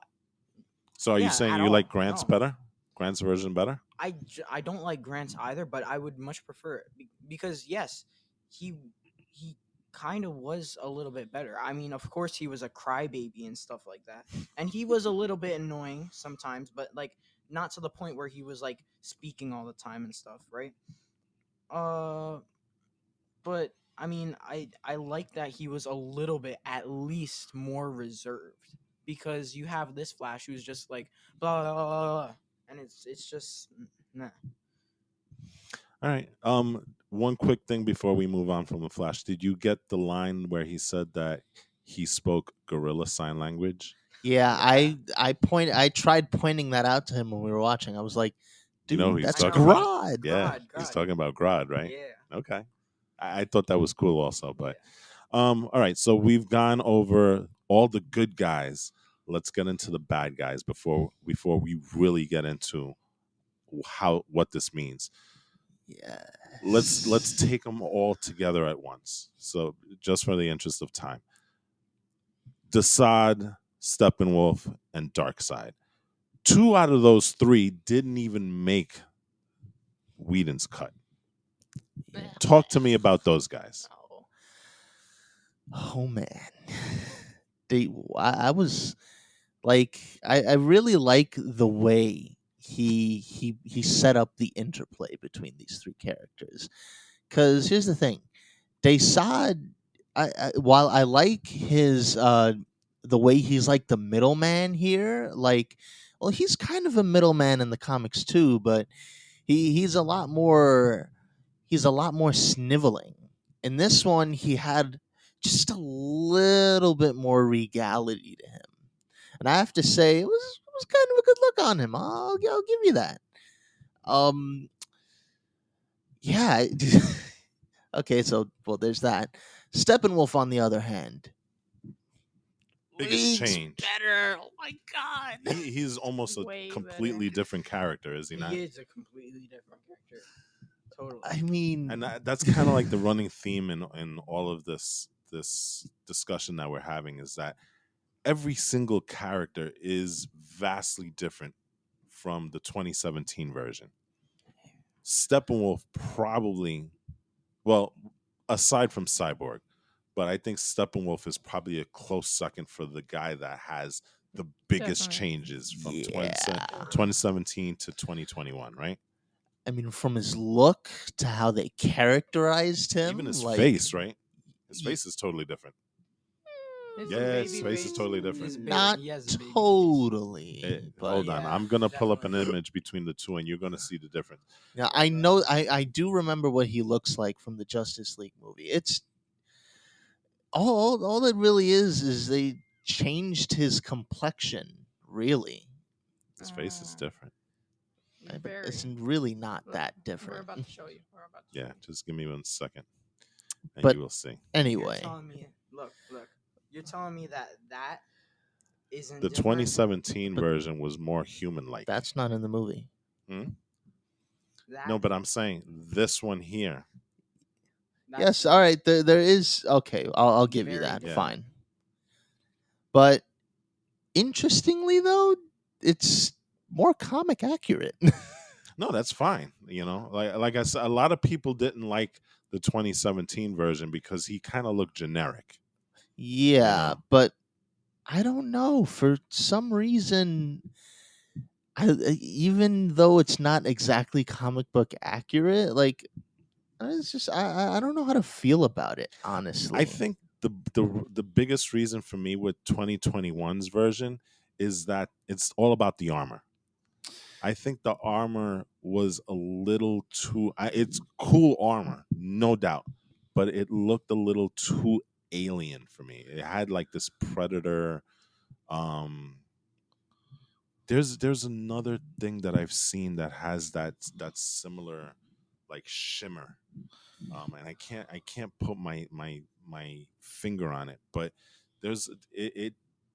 So are yeah, you saying at you all. like Grant's No. better? Grant's version better? I don't like Grant's either, but I would much prefer it because yes, he kind of was a little bit better. I mean, of course, he was a crybaby and stuff like that, and he was a little bit annoying sometimes, but like not to the point where he was like speaking all the time and stuff, right? Uh, but I mean, I like that he was a little bit at least more reserved, because you have this Flash who's just like blah blah blah, blah, blah, and it's just nah. All right. One quick thing before we move on from the Flash. Did you get the line where he said that he spoke gorilla sign language? Yeah, Yeah. I tried pointing that out to him when we were watching. I was like, You dude, know who he's that's talking about? Grodd. Yeah, Grodd, he's Grodd. talking about Grodd, right? Yeah. Okay. I thought that was cool also, but all right, so we've gone over all the good guys. Let's get into the bad guys before we really get into what this means. Yeah. Let's take them all together at once. So just for the interest of time. Desaad, Steppenwolf, and Darkseid. 2 out of those 3 didn't even make Whedon's cut. Talk to me about those guys. Oh man, I was like, I really like the way he set up the interplay between these 3 characters. Because here's the thing, Desaad, while I like his the way he's like the middleman here, like, well, he's kind of a middleman in the comics too, but he's a lot more sniveling. In this one, he had just a little bit more regality to him, and I have to say it was kind of a good look on him. I'll give you that. Um, yeah. Okay, so well, there's that. Steppenwolf, on the other hand, Biggest leagues change. better. Oh my god. He's almost a Way completely better. different character, is he not? He is a completely different character. Totally. I mean, And that's kind of like the running theme in all of this discussion that we're having, is that every single character is vastly different from the 2017 version. Steppenwolf probably, well, aside from Cyborg, but I think Steppenwolf is probably a close second for the guy that has the biggest Definitely. changes from yeah. 2017 to 2021, right? I mean, from his look to how they characterized him, Even his like, face, right? His Ye- face is totally different. It's Yeah, a his baby face is totally different. His baby- not he has a baby face. totally. but Hold on, Yeah, I'm gonna pull up an definitely. image between the two, and you're gonna see the difference. now I know I do remember what he looks like from the Justice League movie. It's all it really is they changed his complexion. Really, His face is Uh, different. but Very. it's really not Look, that We're different. about to show you. We're about to show Yeah, you. just give me 1 second, and But you will see. Anyway, You're telling me, look, you're telling me that isn't The different? 2017 But- version was more human-like. that's not in the movie. That, No, but I'm saying this one here. that's- Yes, all right. There is okay. I'll give you Very that. different. Fine. But interestingly, though, it's more comic accurate. No, that's fine. You know, like I said, a lot of people didn't like the 2017 version because he kind of looked generic. Yeah, know? but I don't know. For some reason, even though it's not exactly comic book accurate, like, it's just I don't know how to feel about it, honestly. I think the biggest reason for me with 2021's version is that it's all about the armor. I think the armor was a little too. It's cool armor, no doubt, but it looked a little too alien for me. It had like this predator. There's another thing that I've seen that has that similar like shimmer, and I can't put my finger on it, but it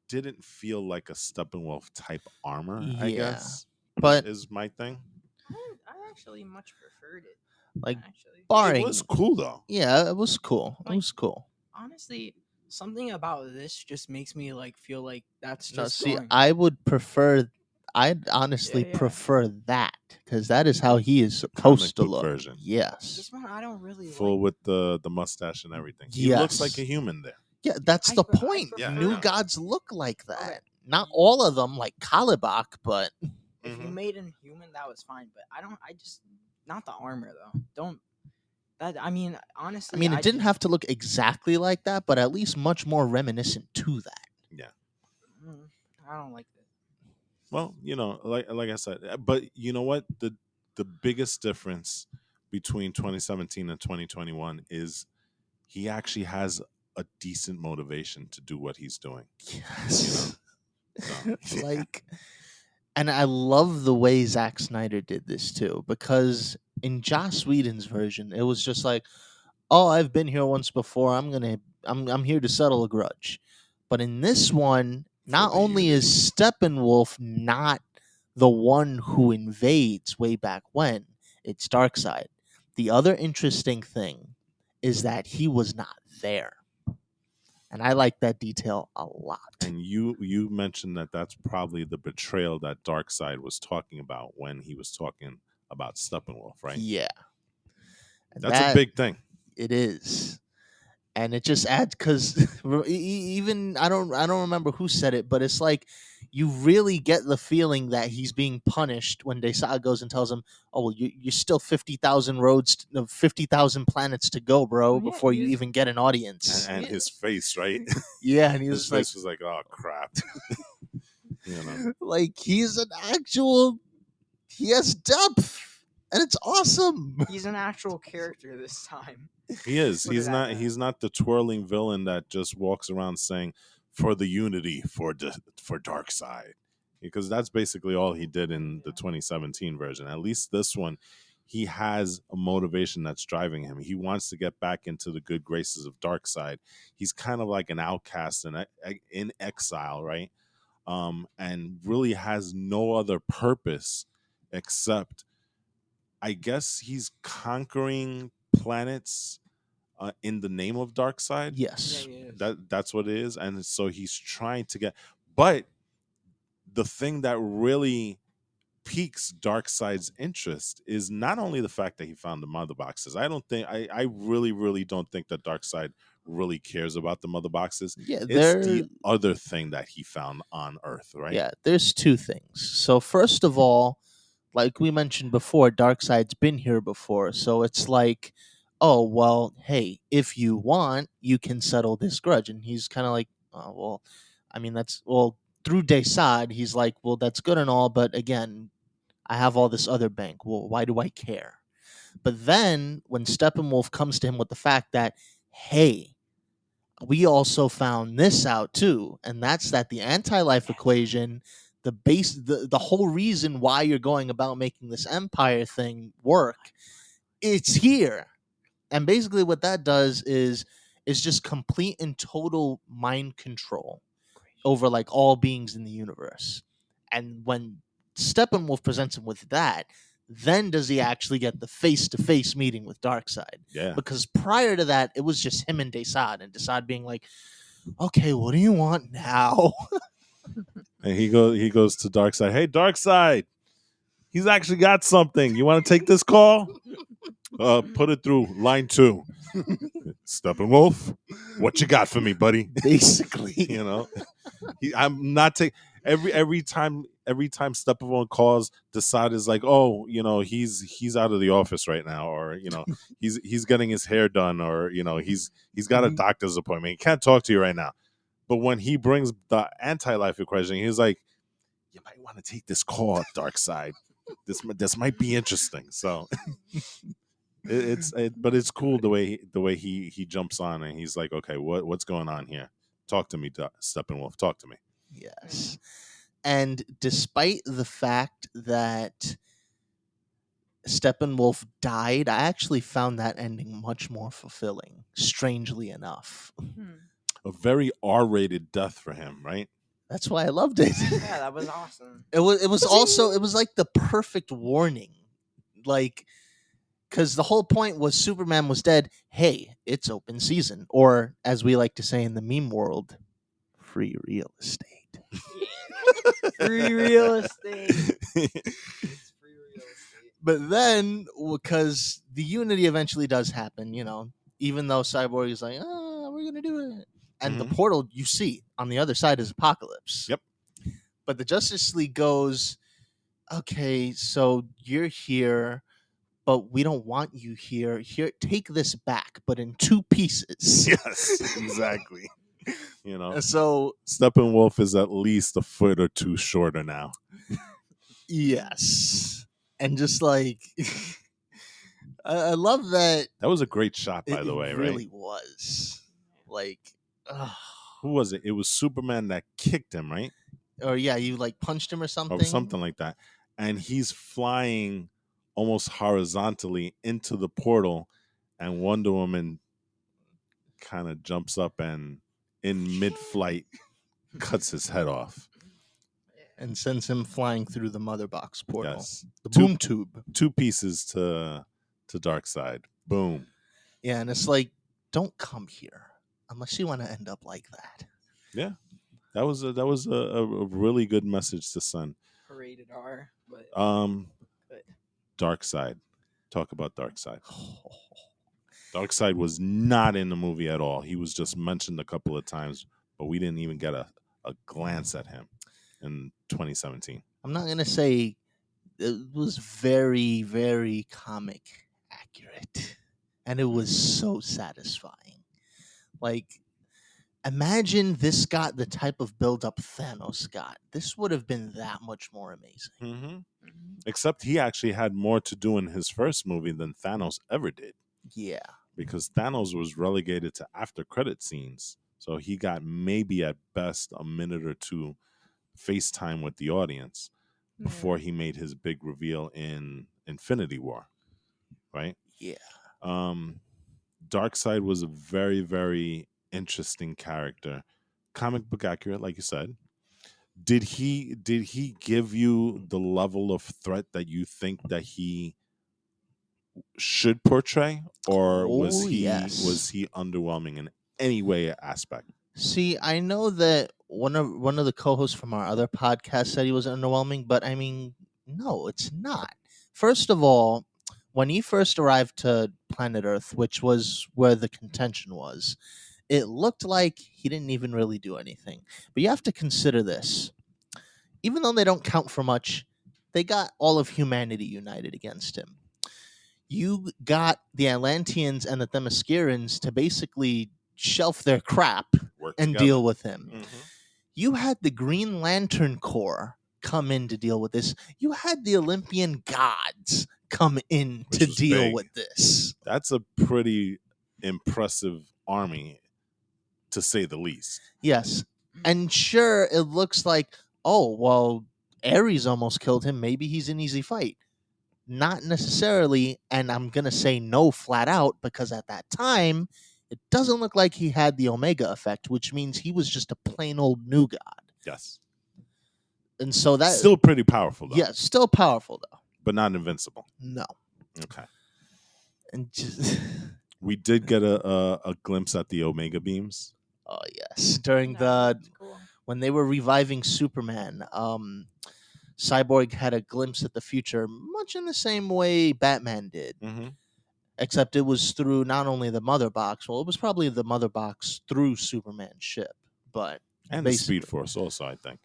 didn't feel like a Steppenwolf type armor. I Yeah, guess, but is my thing. I actually much preferred it. like Actually, It barring, was cool though. yeah, it was cool. It Like- was cool. honestly, something about this just makes me like feel like that's No, just see, going. I would prefer I'd honestly yeah. prefer that because that is how he is comic supposed to book look. version. Yes. This one I don't really Full like. with the mustache and everything. He looks like a Yes. human there. Yeah, that's I the pre- I point. Yeah, New yeah. gods look like that. Okay. Not all of them like Kalibak, but If you Mhm. made him human, that was fine. But I just not the armor though. Don't that. I mean, I honestly, mean, it didn't just, have to look exactly like that, but at least much more reminiscent to that. Yeah. Mm, I don't like it. Well, like I said, but you know what? The biggest difference between 2017 and 2021 is he actually has a decent motivation to do what he's doing. Yes. So, Like, and I love the way Zack Snyder did this too, because in Joss Whedon's version, it was just like, oh, I've been here once before. I'm here to settle a grudge. But in this one, not the only is unity. Steppenwolf not the one who invades way back when, it's Darkseid. The other interesting thing is that he was not there. And I like that detail a lot. And you mentioned that that's probably the betrayal that Darkseid was talking about when he was talking about Steppenwolf, right? Yeah. And That's a that big thing. it is. And it just adds because even I don't remember who said it, but it's like you really get the feeling that he's being punished when Desai goes and tells him, "Oh well, you're still 50,000 roads, 50,000 planets to go, bro, Yeah, before you he's- even get an audience." And his face, right? Yeah, and he His was like, face was like, oh crap. like he's an actual, he has depth, and it's awesome. He's an actual character this time. He is. Put it at that. He's not the twirling villain that just walks around saying for the unity for Darkseid. Because that's basically all he did in the 2017 version. At least this one, he has a motivation that's driving him. He wants to get back into the good graces of Darkseid. He's kind of like an outcast and in exile, right? And really has no other purpose except, I guess, he's conquering planets in the name of Darkseid. Yeah, Yes. he is. That's what it is, and so he's trying to get. But the thing that really piques Darkseid's interest is not only the fact that he found the mother boxes. I really don't think that Darkseid really cares about the mother boxes. Yeah, It's the other thing that he found on Earth, right? yeah, there's two things. So first of all, like we mentioned before, Darkseid's been here before, so it's like, oh well, hey, if you want, you can settle this grudge, and he's kind of like, oh well, I mean that's well through Desad, he's like, well that's good and all, but again, I have all this other bank. Well, why do I care? But then when Steppenwolf comes to him with the fact that, hey, we also found this out too, and that's that the anti-life equation, the whole reason why you're going about making this empire thing work, it's here. And basically what that does is just complete and total mind control over like all beings in the universe. And when Steppenwolf presents him with that, then does he actually get the face-to-face meeting with Darkseid? Yeah. Because prior to that, it was just him and Desad being like, okay, what do you want now? And he goes to Darkseid. Hey, Darkseid, he's actually got something. You want to take this call? Put it through line 2. Steppenwolf, what you got for me, buddy? Basically. I'm not taking every time Steppenwolf calls, Desaad is like, oh, he's out of the office right now, or he's getting his hair done, or he's got a doctor's appointment. He can't talk to you right now. But when he brings the anti-life equation, he's like, you might want to take this call, Darkseid. This might be interesting. So but it's cool the way he jumps on and he's like, okay, what's going on here? Talk to me, Steppenwolf. Talk to me. Yes. And despite the fact that Steppenwolf died, I actually found that ending much more fulfilling, strangely enough. A very R-rated death for him, right? That's why I loved it. Yeah, that was awesome. It was also, it was like the perfect warning. Like, because the whole point was Superman was dead. Hey, it's open season. Or, as we like to say in the meme world, free real estate. Free real estate. It's free real estate. But then, because the unity eventually does happen, even though Cyborg is like, we're going to do it. And the Mhm. portal you see on the other side is Apocalypse. Yep. But the Justice League goes, okay, so you're here, but we don't want you here. Here, take this back, but in two pieces. Yes, exactly. And so, Steppenwolf is at least a foot or two shorter now. yes. And just like, I love that. That was a great shot, by It the way, really right? was. Like, Who was it? It was Superman that kicked him, right? or yeah, you like punched him or something. Or something like that. And he's flying almost horizontally into the portal, and Wonder Woman kind of jumps up and in mid-flight cuts his head off. And sends him flying through the mother box portal. Yes. The boom tube. Two pieces to Darkseid. Boom. Yeah, and it's like, don't come here unless you want to end up like that. Yeah. That was a really good message to Sun. Rated R, but good. Darkseid. Talk about Darkseid. Darkseid was not in the movie at all. He was just mentioned a couple of times, but we didn't even get a glance at him in 2017. I'm not going to say it was very, very comic accurate. And it was so satisfying. Like, imagine this got the type of build-up Thanos got. This would have been that much more amazing. Mm-hmm. Except he actually had more to do in his first movie than Thanos ever did. Yeah. Because Thanos was relegated to after credit scenes. So he got maybe at best a minute or two FaceTime with the audience before he made his big reveal in Infinity War. Right? Yeah. Darkseid was a very, very interesting character. Comic book accurate, like you said. Did he give you the level of threat that you think that he should portray, or was he underwhelming in any way aspect? See, I know that one of the co-hosts from our other podcast said he was underwhelming, but I mean, no, it's not. First of all, when he first arrived to planet Earth, which was where the contention was, it looked like he didn't even really do anything. But you have to consider this. Even though they don't count for much, they got all of humanity united against him. You got the Atlanteans and the Themyscirans to basically shelf their crap and deal with him. Mm-hmm. You had the Green Lantern Corps come in to deal with this. You had the Olympian gods come in to deal with this. That's a pretty impressive army, to say the least. Yes. And sure, it looks like, oh, well, Ares almost killed him. Maybe he's an easy fight. Not necessarily, and I'm going to say no flat out, because at that time, it doesn't look like he had the Omega effect, which means he was just a plain old new god. Yes. And so that... Still pretty powerful, though. Yeah, still powerful, though. But not invincible. No. Okay. And just... We did get a glimpse at the Omega beams. Oh, yes. During when they were reviving Superman, Cyborg had a glimpse at the future, much in the same way Batman did. Mm-hmm. Except it was through not only the mother box, well, it was probably the mother box through Superman's ship, but and the Speed Force also, I think.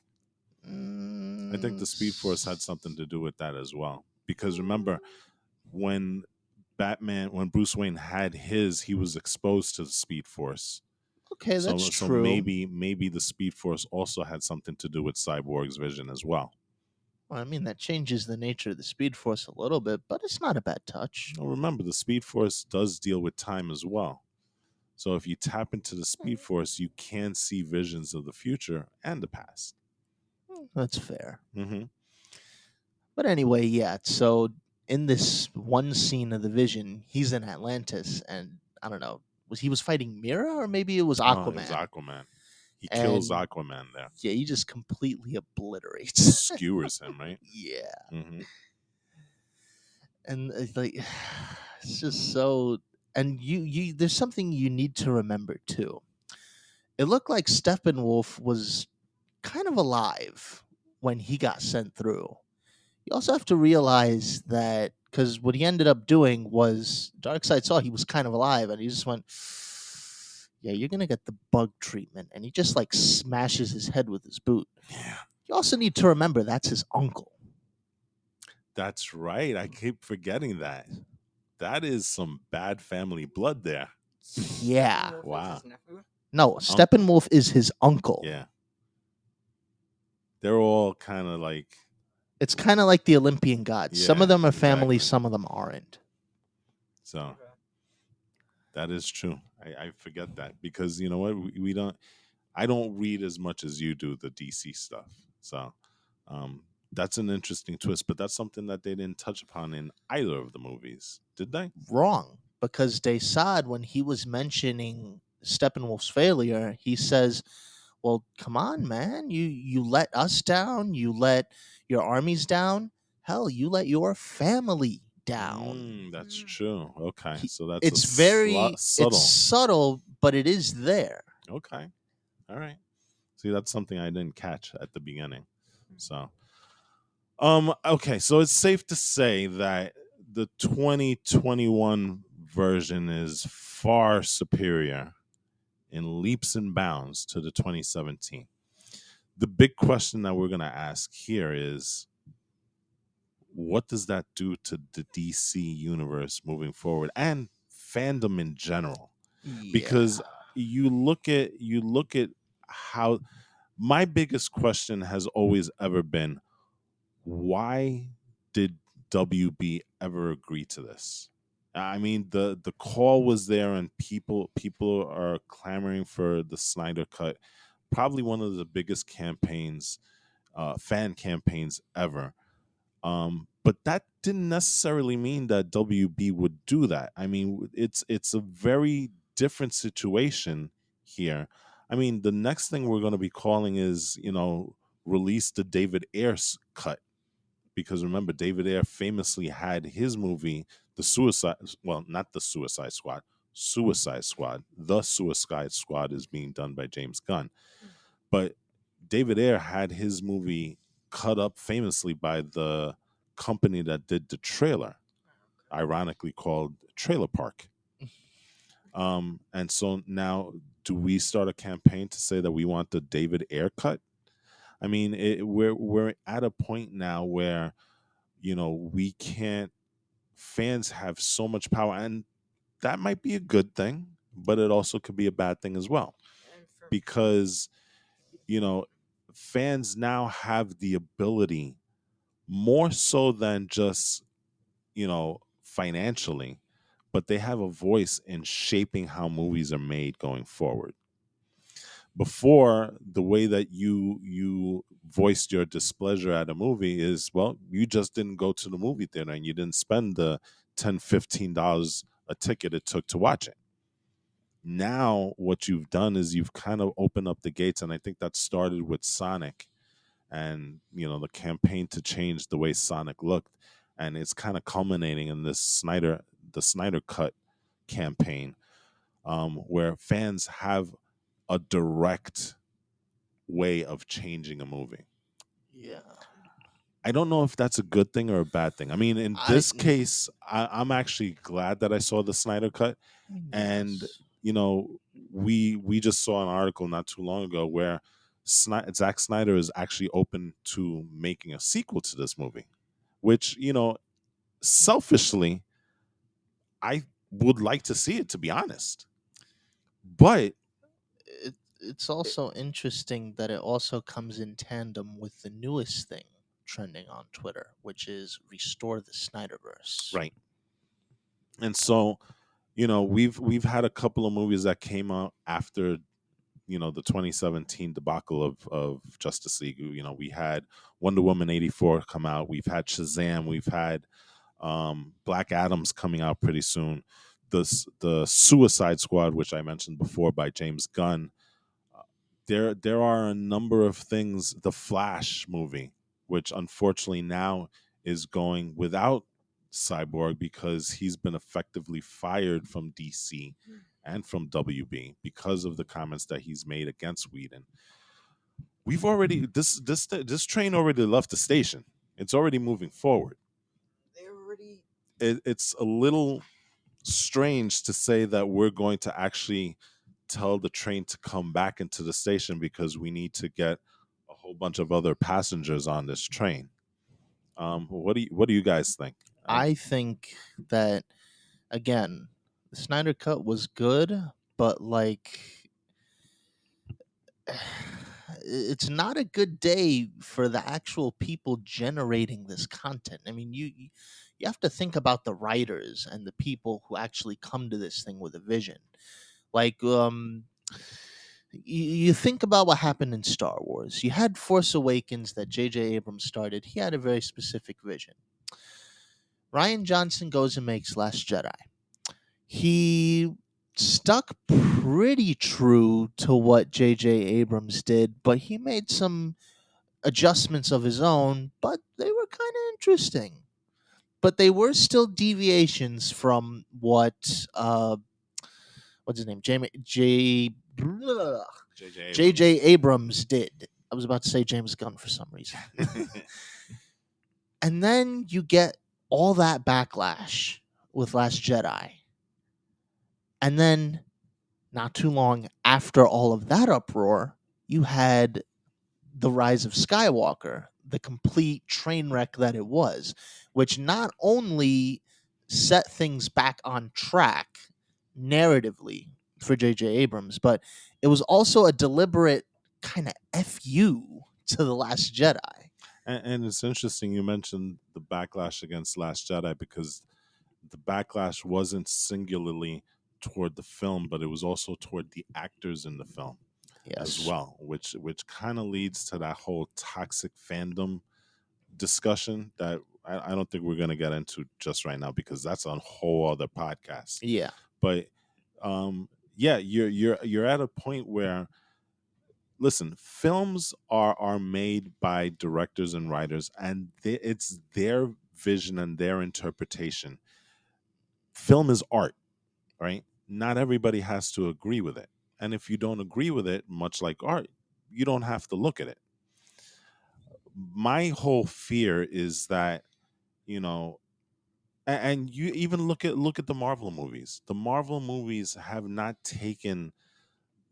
I think the Speed Force had something to do with that as well. Because remember, when Bruce Wayne had his, he was exposed to the Speed Force. Okay, that's true. So maybe the Speed Force also had something to do with Cyborg's vision as well. Well, I mean, that changes the nature of the Speed Force a little bit, but it's not a bad touch. Well, remember, the Speed Force does deal with time as well. So if you tap into the Speed Force, you can see visions of the future and the past. That's fair. Mm-hmm. But anyway, yeah, so in this one scene of the Vision, he's in Atlantis, and I don't know, he was fighting Mira, or maybe it was Aquaman? No, it was Aquaman. He kills Aquaman there. Yeah, he just completely obliterates. Skewers him, right? Yeah. Mm-hmm. And it's like, it's just so... And you there's something you need to remember, too. It looked like Steppenwolf was kind of alive when he got sent through. You also have to realize that because what he ended up doing was Darkseid saw he was kind of alive and he just went, "Yeah, you're gonna get the bug treatment," and he just like smashes his head with his boot. Yeah, You also need to remember that's his uncle. that's right. I keep forgetting that. That is some bad family blood there. Yeah. Steppenwolf is Wow. his nephew? No, Steppenwolf is his uncle. Yeah. They're all kind of like, It's kind of like the Olympian gods. Some of Yeah, them are family, exactly. some of them aren't. so Okay. that is true. I forget that because you know what? We don't, I don't read as much as you do the DC stuff. So um, that's an interesting twist, but that's something that they didn't touch upon in either of the movies, did they? Wrong. Because Desaad, when he was mentioning Steppenwolf's failure, he says, "Well, come on, man. You let us down. You let your armies down. Hell, you let your family down." That's Mm. true. Okay, He, so that's a it's very it's subtle. subtle, but it is there. Okay, all right. See, that's something I didn't catch at the beginning. So, okay, so it's safe to say that the 2021 version is far superior in leaps and bounds to the 2017. The big question that we're going to ask here is what does that do to the DC universe moving forward and fandom in general? Because you look at how my biggest question has always ever been why did WB ever agree to this? I mean, the call was there, and people are clamoring for the Snyder Cut, probably one of the biggest campaigns, fan campaigns ever. But that didn't necessarily mean that WB would do that. I mean, it's a very different situation here. I mean, the next thing we're going to be calling is release the David Ayer's cut because remember David Ayer famously had his movie the Suicide well not the Suicide Squad Suicide Squad. The Suicide Squad is being done by James Gunn, but David Ayer had his movie cut up famously by the company that did the trailer, ironically called Trailer Park. And so now, do we start a campaign to say that we want the David Ayer cut? I mean, we're at a point now where we can't. Fans have so much power, and that might be a good thing, but it also could be a bad thing as well And for because you know fans now have the ability more so than just financially, but they have a voice in shaping how movies are made going forward. Before, the way that you voiced your displeasure at a movie is, well, you just didn't go to the movie theater and you didn't spend the $10-15 a ticket it took to watch it. Now what you've done is you've kind of opened up the gates, and I think that started with Sonic and the campaign to change the way Sonic looked, and it's kind of culminating in the Snyder Cut campaign, where fans have a direct way of changing a movie. Yeah. I don't know if that's a good thing or a bad thing. I mean, in I this case, I'm actually glad that I saw the Snyder Cut, and yes. we just saw an article not too long ago where Zack Snyder is actually open to making a sequel to this movie, which selfishly I would like to see it, to be honest. But It's also interesting that it also comes in tandem with the newest thing trending on Twitter, which is restore the Snyderverse. right, and so we've had a couple of movies that came out after the 2017 debacle of Justice League. We had Wonder Woman 84 come out. We've had Shazam. We've had Black Adam's coming out pretty soon. The Suicide Squad, which I mentioned before, by James Gunn. There are a number of things. The Flash movie, which unfortunately now is going without Cyborg because he's been effectively fired from DC and from WB because of the comments that he's made against Whedon. we've already this train already left the station. It's already moving forward. They already. It's a little strange to say that we're going to actually tell the train to come back into the station because we need to get a whole bunch of other passengers on this train. What do you guys think? I think that again, the Snyder Cut was good, but like it's not a good day for the actual people generating this content. I mean, you have to think about the writers and the people who actually come to this thing with a vision. Like you think about what happened in Star Wars. You had Force Awakens that J.J. Abrams started. He had a very specific vision. Ryan Johnson goes and makes Last Jedi. He stuck pretty true to what J.J. Abrams did, but he made some adjustments of his own, but they were kind of interesting. But they were still deviations from what what's his name? JJ J.J. Abrams did. I was about to say James Gunn for some reason. And then you get all that backlash with Last Jedi. And then not too long after all of that uproar, you had The Rise of Skywalker, the complete train wreck that it was, which not only set things back on track narratively for J.J. Abrams, but it was also a deliberate kind of FU to The Last Jedi. And it's interesting you mentioned the backlash against Last Jedi because the backlash wasn't singularly toward the film, but it was also toward the actors in the film as Yes. well, which kind of leads to that whole toxic fandom discussion that I don't think we're going to get into just right now because that's a whole other podcast. Yeah. But yeah, you're at a point where listen, films are made by directors and writers, and it's their vision and their interpretation. Film is art, right? Not everybody has to agree with it, and if you don't agree with it, much like art, you don't have to look at it. My whole fear is that you know and you even look at the Marvel movies. The Marvel movies have not taken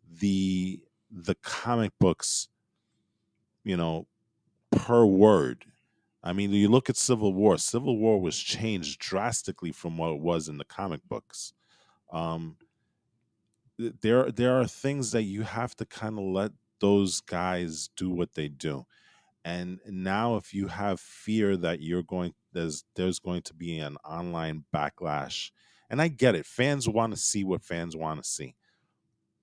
the comic books, you know, per word. I mean, you look at Civil War. Civil War was changed drastically from what it was in the comic books. Um, there are things that you have to kind of let those guys do what they do. And now, if you have fear that there's going to be an online backlash, and I get it, fans want to see what fans want to see,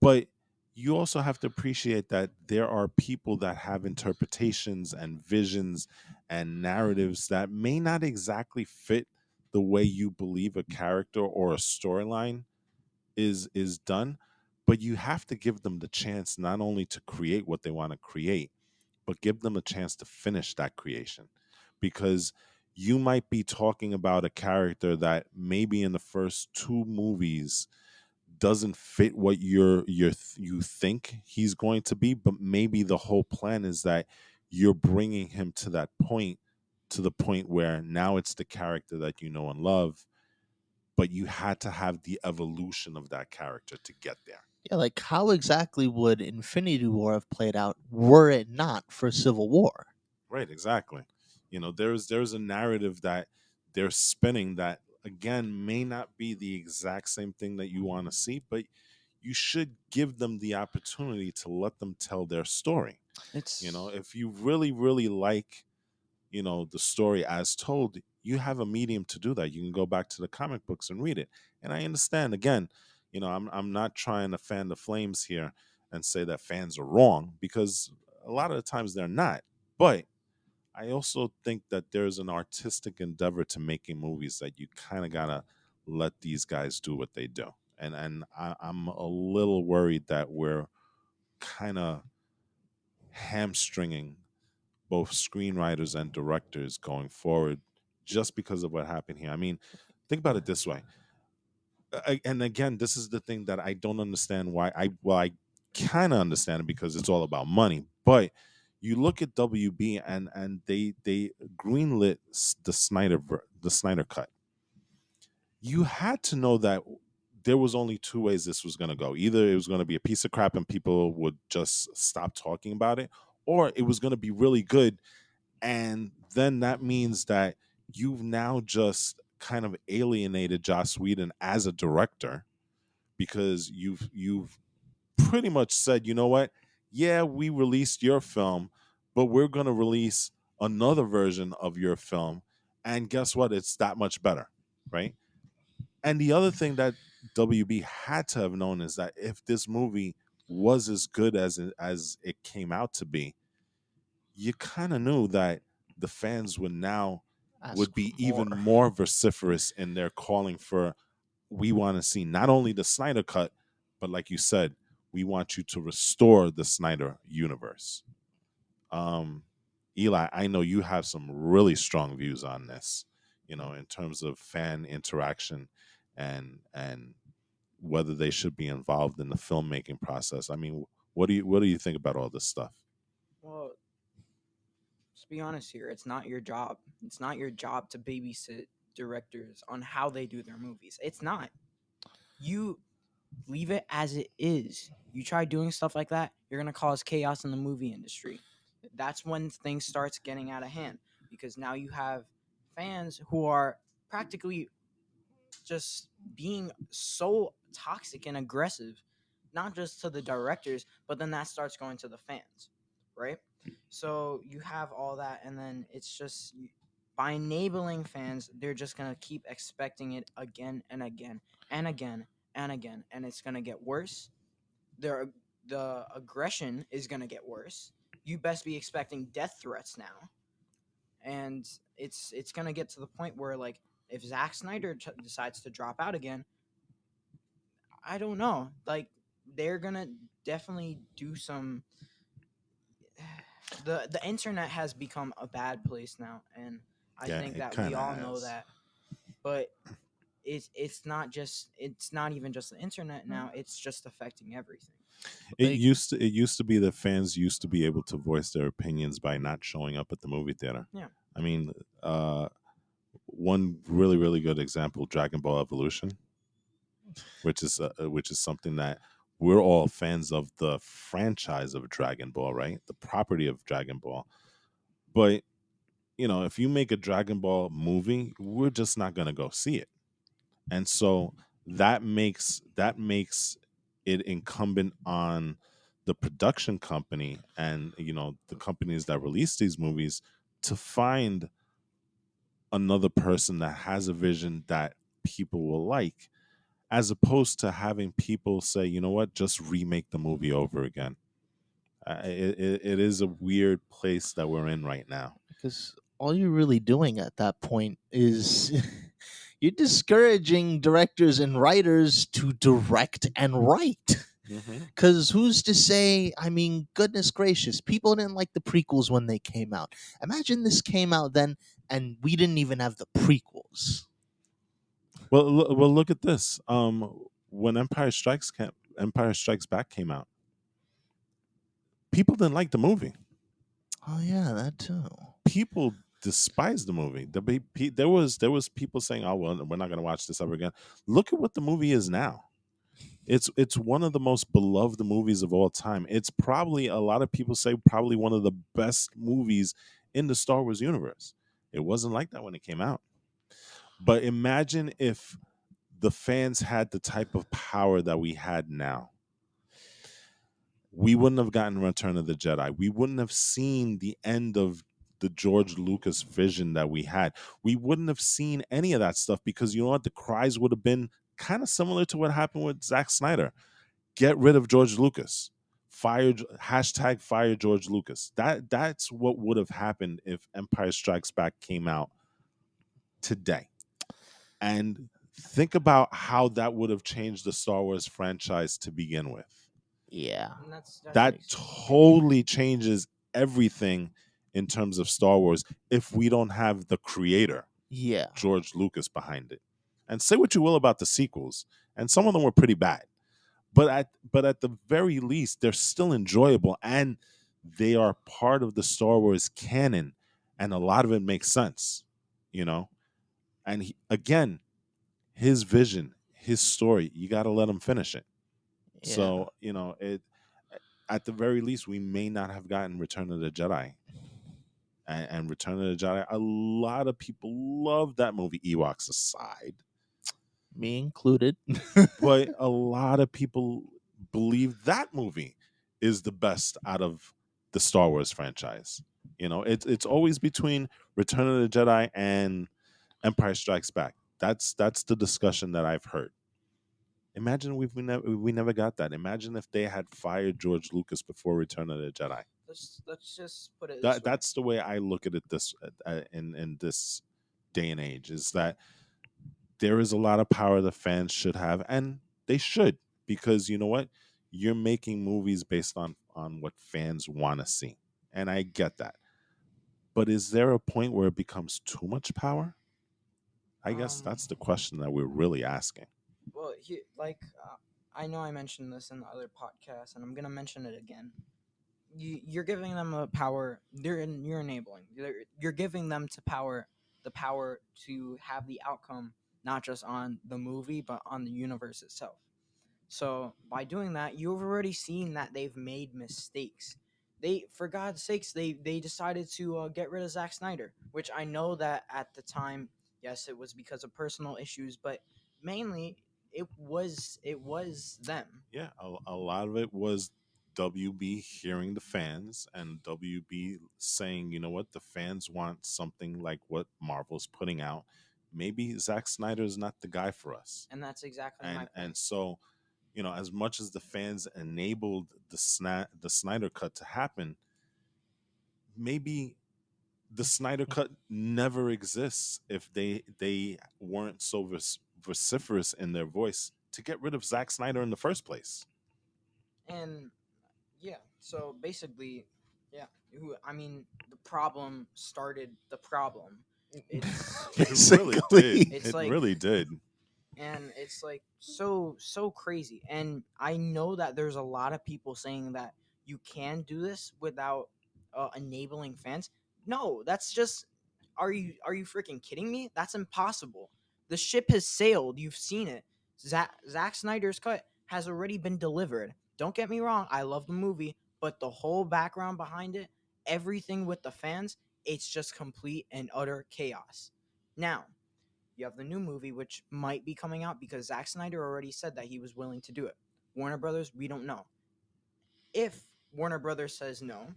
but you also have to appreciate that there are people that have interpretations and visions and narratives that may not exactly fit the way you believe a character or a storyline is done, but you have to give them the chance not only to create what they want to create, but give them a chance to finish that creation, because you might be talking about a character that maybe in the first two movies doesn't fit what you think he's going to be, but maybe the whole plan is that you're bringing him to that point, to the point where now it's the character that you know and love, but you had to have the evolution of that character to get there. Yeah, like how exactly would Infinity War have played out were it not for Civil War? Right, exactly. There's a narrative that they're spinning that again may not be the exact same thing that you want to see, but you should give them the opportunity to let them tell their story. It's If you really really like, the story as told, you have a medium to do that. You can go back to the comic books and read it. And I understand, again, I'm not trying to fan the flames here and say that fans are wrong, because a lot of the times they're not. But I also think that there's an artistic endeavor to making movies that you kind of gotta let these guys do what they do. I'm a little worried that we're kind of hamstringing both screenwriters and directors going forward just because of what happened here. I mean, think about it this way. And again, this is the thing that I don't understand why I kind of understand it because it's all about money, but you look at WB and they greenlit the Snyder cut. You had to know that there was only two ways this was going to go. Either it was going to be a piece of crap and people would just stop talking about it, or it was going to be really good. And then that means that you've now just kind of alienated Joss Whedon as a director, because you've pretty much said, you know what? Yeah, we released your film, but we're going to release another version of your film. And guess what? It's that much better, right? And the other thing that WB had to have known is that if this movie was as good as it came out to be, you kind of knew that the fans Ask would be for even more. more vociferous in their calling for, we want to see not only the Snyder cut, but like you said, we want you to restore the Snyder universe. Um, Eli, I know you have some really strong views on this, in terms of fan interaction and whether they should be involved in the filmmaking process. I mean, what do you think about all this stuff? Well, let's be honest here. It's not your job. It's not your job to babysit directors on how they do their movies. It's not. You leave it as it is. You try doing stuff like that, you're gonna cause chaos in the movie industry. That's when things starts getting out of hand, because now you have fans who are practically just being so toxic and aggressive, not just to the directors, but then that starts going to the fans, right? So you have all that, and then it's just by enabling fans, they're just gonna keep expecting it again and again and again and again, and it's gonna get worse. The aggression is gonna get worse. You best be expecting death threats now, and it's gonna get to the point where, like, if Zack Snyder decides to drop out again, I don't know. Like, they're gonna definitely do some. The internet has become a bad place now, and I Yeah, think it that we kind of all know has. that. But it's not even just the internet now. It's just affecting everything. It Like, used to be that fans used to be able to voice their opinions by not showing up at the movie theater. Yeah. I mean, one really really good example, Dragon Ball Evolution, which is something that we're all fans of, the franchise of Dragon Ball, right? The property of Dragon Ball. But if you make a Dragon Ball movie, we're just not going to go see it. And so that makes it incumbent on the production company and the companies that release these movies to find another person that has a vision that people will like, as opposed to having people say, you know what, just remake the movie over again. It is a weird place that we're in right now. because all you're really doing at that point is you're discouraging directors and writers to direct and write. Because who's to say? I mean, goodness gracious, people didn't like the prequels when they came out. Imagine this came out then, and we didn't even have the prequels. Well, look at this. When Empire Strikes Back came out, people didn't like the movie. Oh yeah, that too. People despised the movie. There was people saying, "Oh well, we're not going to watch this ever again." Look at what the movie is now. It's one of the most beloved movies of all time. It's probably, a lot of people say, probably one of the best movies in the Star Wars universe. It wasn't like that when it came out. But imagine if the fans had the type of power that we had now. We wouldn't have gotten Return of the Jedi. We wouldn't have seen the end of the George Lucas vision that we had. We wouldn't have seen any of that stuff, because you know what? The cries would have been kind of similar to what happened with Zack Snyder. Get rid of George Lucas. Fire George Lucas. That's what would have happened if Empire Strikes Back came out today. And think about how that would have changed the Star Wars franchise to begin with. Yeah. And that's That totally changes everything in terms of Star Wars if we don't have the creator, Yeah. George Lucas, behind it. And say what you will about the sequels, and some of them were pretty bad, but at the very least, they're still enjoyable, and they are part of the Star Wars canon, and a lot of it makes sense, you know. And again, his vision, his story, you got to let him finish it. Yeah. So it at the very least, we may not have gotten Return of the Jedi. And Return of the Jedi, a lot of people love that movie, Ewoks aside. Me included. But a lot of people believe that movie is the best out of the Star Wars franchise. It's always between Return of the Jedi and Empire Strikes Back. That's the discussion that I've heard. Imagine we never got that. Imagine if they had fired George Lucas before Return of the Jedi. Let's just put it this way. That's the way I look at it. In this day and age, is that there is a lot of power the fans should have, and they should, because you know what, you're making movies based on what fans want to see, and I get that. But is there a point where it becomes too much power? I guess that's the question that we're really asking. Well, I know I mentioned this in the other podcast, and I'm gonna mention it again. You're giving them a power. You're enabling. You're giving them the power to have the outcome, not just on the movie, but on the universe itself. So by doing that, you've already seen that they've made mistakes. For God's sakes, they decided to get rid of Zack Snyder, which I know that at the time, yes, it was because of personal issues, but mainly it was them. Yeah, a lot of it was WB hearing the fans, and WB saying, you know what, the fans want something like what Marvel's putting out. Maybe Zack Snyder is not the guy for us. And that's exactly my point. And so, as much as the fans enabled the Snyder Cut to happen, maybe the Snyder Cut never exists if they weren't so vociferous in their voice to get rid of Zack Snyder in the first place. And yeah, so basically, yeah, I mean, the problem started the problem. It really did. It's It like- really did. And it's like so crazy. And I know that there's a lot of people saying that you can do this without enabling fans. No, that's just are you freaking kidding me? That's impossible. The ship has sailed. You've seen it. Zack Snyder's cut has already been delivered. Don't get me wrong, I love the movie, but the whole background behind it, everything with the fans, it's just complete and utter chaos. Now, you have the new movie, which might be coming out because Zack Snyder already said that he was willing to do it. Warner Brothers, we don't know. If Warner Brothers says no,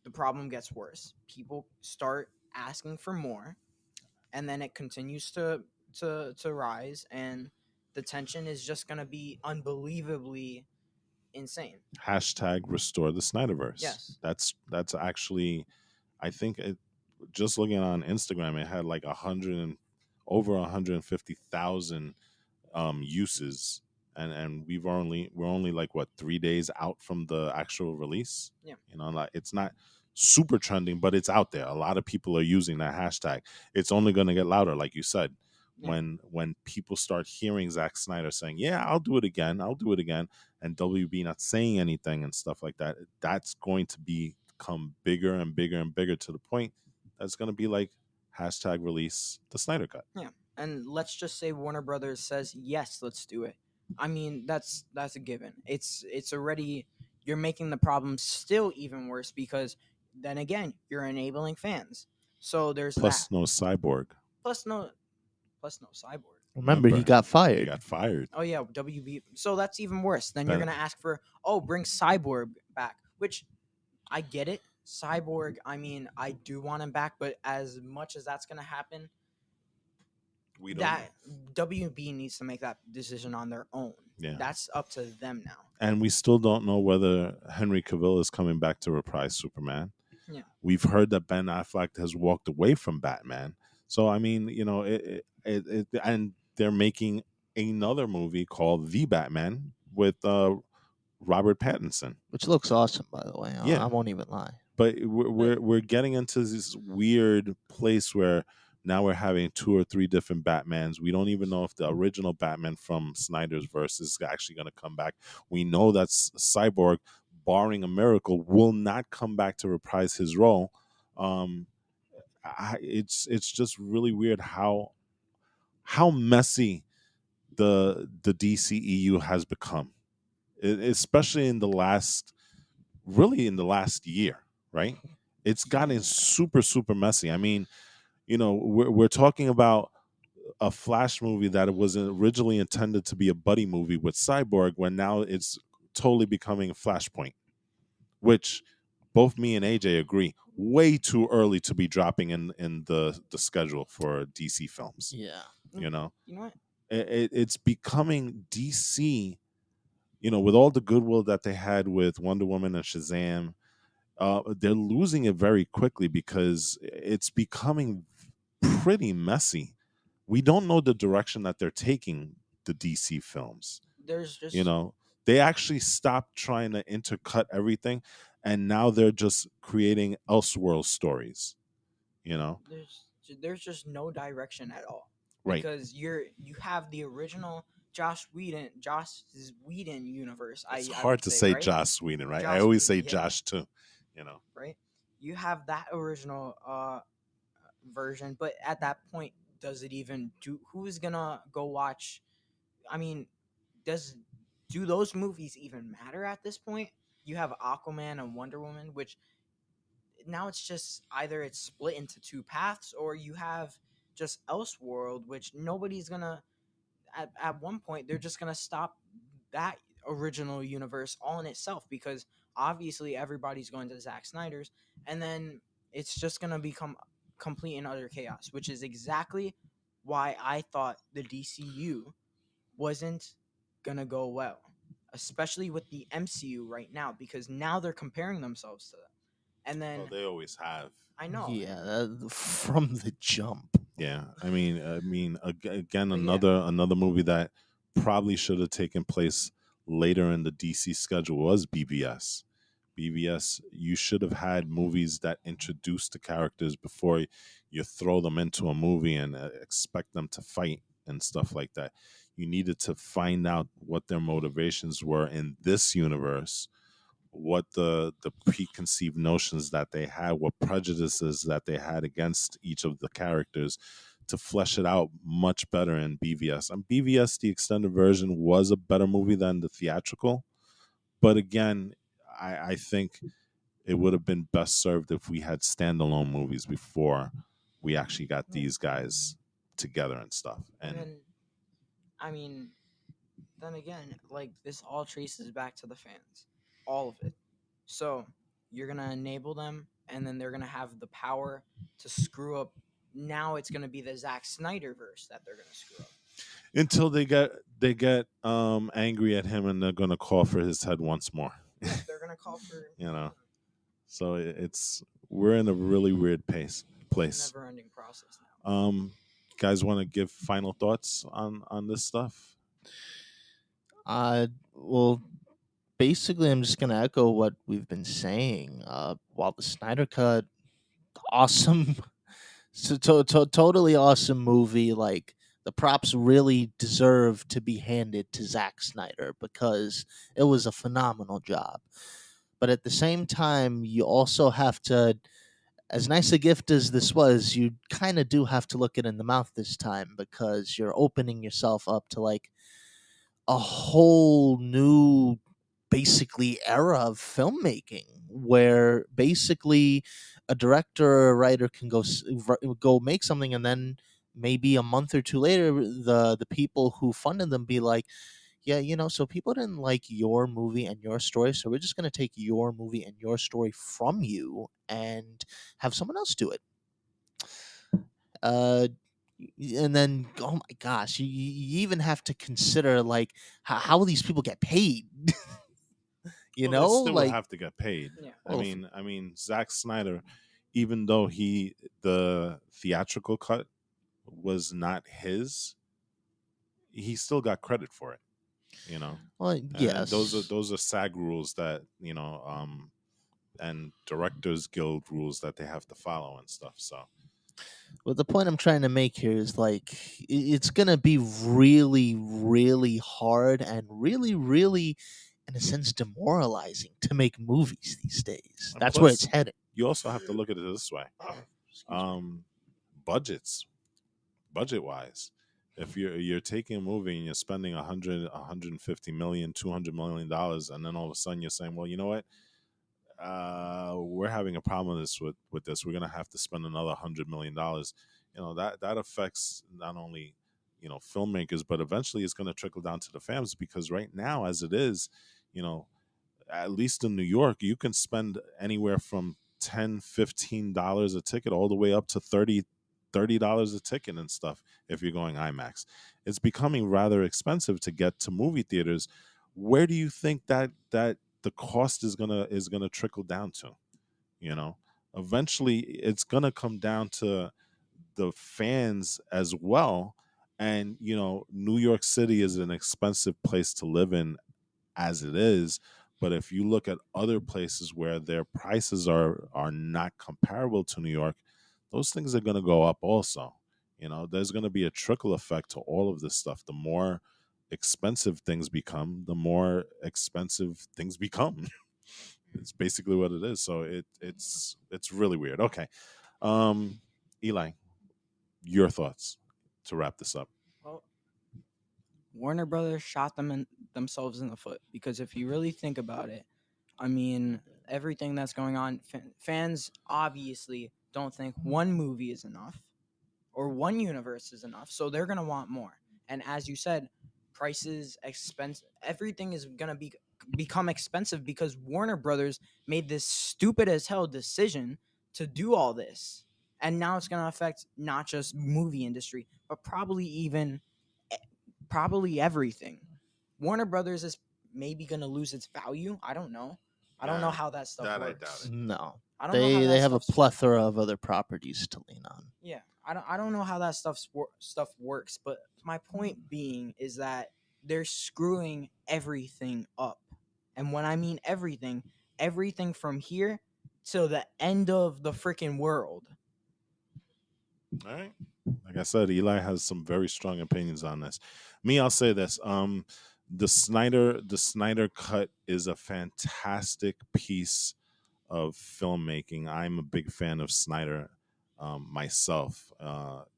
the problem gets worse. People start asking for more, and then it continues to rise, and the tension is just going to be unbelievably insane. Hashtag restore the Snyderverse. Yes. That's actually, I think just looking on Instagram, it had like over 150,000 uses, and we're only like what 3 days out from the actual release. Yeah. Like it's not super trending, but it's out there. A lot of people are using that hashtag. It's only going to get louder, like you said. Yeah. When people start hearing Zack Snyder saying, "Yeah, I'll do it again," and WB not saying anything and stuff like that, that's going to become bigger and bigger and bigger, to the point that's going to be like hashtag release the Snyder Cut. Yeah. And let's just say Warner Brothers says, yes, let's do it. I mean, that's a given. It's already, you're making the problem still even worse, because then again, you're enabling fans. So there's Plus that. no Cyborg. Plus no Cyborg. Remember, he got He fired. got fired. Oh yeah, WB. So that's even worse. Then you're That- gonna ask for, bring Cyborg back, which I get it. Cyborg, I mean, I do want him back, but as much as that's gonna happen, We don't that know. WB needs to make that decision on their own. Yeah. That's up to them now. And we still don't know whether Henry Cavill is coming back to reprise Superman. Yeah. We've heard that Ben Affleck has walked away from Batman. So I mean, and they're making another movie called The Batman with Robert Pattinson. Which looks awesome, by the way. Yeah. I won't even lie. But we're getting into this weird place where now we're having 2 or 3 different Batmans. We don't even know if the original Batman from Snyder's verse is actually going to come back. We know that's Cyborg, barring a miracle, will not come back to reprise his role. Um, it's just really weird how messy the DCEU has become, especially in the last year, right? It's gotten super super messy. I mean, we're talking about a Flash movie that was originally intended to be a buddy movie with Cyborg, when now it's totally becoming Flashpoint, which both me and AJ agree, way too early to be dropping in the schedule for DC films. Yeah. You know, You know what? it's becoming DC. With all the goodwill that they had with Wonder Woman and Shazam, they're losing it very quickly because it's becoming pretty messy. We don't know the direction that they're taking the DC films. There's just You know, they actually stopped trying to intercut everything, and now they're just creating elseworld stories. You know, there's just no direction at all, right? because you have the original Joss Whedon universe. It's I hard would to say, say right? Joss Whedon, right? I Joss always Whedon, say yeah, Josh too. You know, right. You have that original version, but at that point, does it even do? Who's gonna go watch? I mean, does do those movies even matter at this point? You have Aquaman and Wonder Woman, which now it's just either it's split into two paths, or you have just Elseworld, which nobody's gonna at one point they're just gonna stop that original universe all in itself, because obviously everybody's going to Zack Snyder's, and then it's just gonna become complete and utter chaos, which is exactly why I thought the DCU wasn't gonna go well, especially with the MCU right now, because now they're comparing themselves to them. And then well, they always have. I know, Yeah, from the jump. Yeah, again, but yeah, another movie that probably should have taken place later in the DC schedule was BVS. BVS, you should have had movies that introduce the characters before you throw them into a movie and expect them to fight and stuff like that. You needed to find out what their motivations were in this universe, what the preconceived notions that they had, what prejudices that they had against each of the characters, to flesh it out much better in BVS. And BVS, the extended version, was a better movie than the theatrical. But again, I think it would have been best served if we had standalone movies before we actually got these guys together and stuff. and And then I mean, then again, like this all traces back to the fans, all of it. So you're gonna enable them, and then they're gonna have the power to screw up. Now it's gonna be the Zack Snyder verse that they're gonna screw up. until they get angry at him and they're gonna call for his head once more. Yeah, they're gonna call for You know. So it's we're in a really weird place. never-ending process now. Guys, want to give final thoughts on this stuff? Well, basically, I'm just gonna echo what we've been saying. While the Snyder Cut, awesome, totally awesome movie. Like, the props really deserve to be handed to Zack Snyder because it was a phenomenal job. But at the same time, you also have to, as nice a gift as this was, you kind of do have to look it in the mouth this time, because you're opening yourself up to like a whole new basically era of filmmaking, where basically a director or a writer can go make something, and then maybe a month or two later the people who funded them be like, yeah, so people didn't like your movie and your story, so we're just going to take your movie and your story from you and have someone else do it. uh and then, oh my gosh, you even have to consider like how these people get paid. Well, they still would Like, have to get paid. Yeah. well, I mean, Zack Snyder, even though the theatrical cut was not his, he still got credit for it. You know, well, and yes. those are SAG rules that and Directors Guild rules that they have to follow and stuff. So But the point I'm trying to make here is like, it's gonna be really, really hard and really, really in a sense, demoralizing to make movies these days. And That's where it's plus, headed. you also have to look at it this way. Excuse me. Budgets, budget wise, if you're taking a movie and you're spending 150 million, 200 million dollars, and then all of a sudden you're saying, well, you know what, we're having a problem with this. We're gonna have to spend another $100 million. That affects not only filmmakers, but eventually it's gonna trickle down to the fans, because right now, as it is, you know, at least in New York, you can spend anywhere from $10, $15 a ticket all the way up to $30 a ticket and stuff if you're going IMAX. It's becoming rather expensive to get to movie theaters. Where do you think that the cost is gonna trickle down to? You know, eventually it's gonna come down to the fans as well. And New York City is an expensive place to live in as it is. But if you look at other places where their prices are not comparable to New York, those things are going to go up also. There's going to be a trickle effect to all of this stuff. The more expensive things become, the more expensive things become. It's basically what it is. So it's really weird. Okay. Eli, your thoughts to wrap this up. Well, Warner Brothers shot themselves in the foot, because if you really think about it, I mean, everything that's going on, fans obviously don't think one movie is enough or one universe is enough, so they're gonna want more. And as you said, prices, expense, everything is gonna become expensive because Warner Brothers made this stupid as hell decision to do all this, and now it's gonna affect not just movie industry, but probably everything. Warner Brothers is maybe gonna lose its value. I don't know. I don't know Nah, how that stuff that I works. doubt it. No, I don't know how they that have a stuff's- plethora of other properties to lean on. Yeah, I don't know how that stuff works, but my point being is that they're screwing everything up. And when I mean everything from here to the end of the freaking world. All right. Like I said, Eli has some very strong opinions on this. Me, I'll say this. The Snyder Cut is a fantastic piece of filmmaking. I'm a big fan of Snyder myself,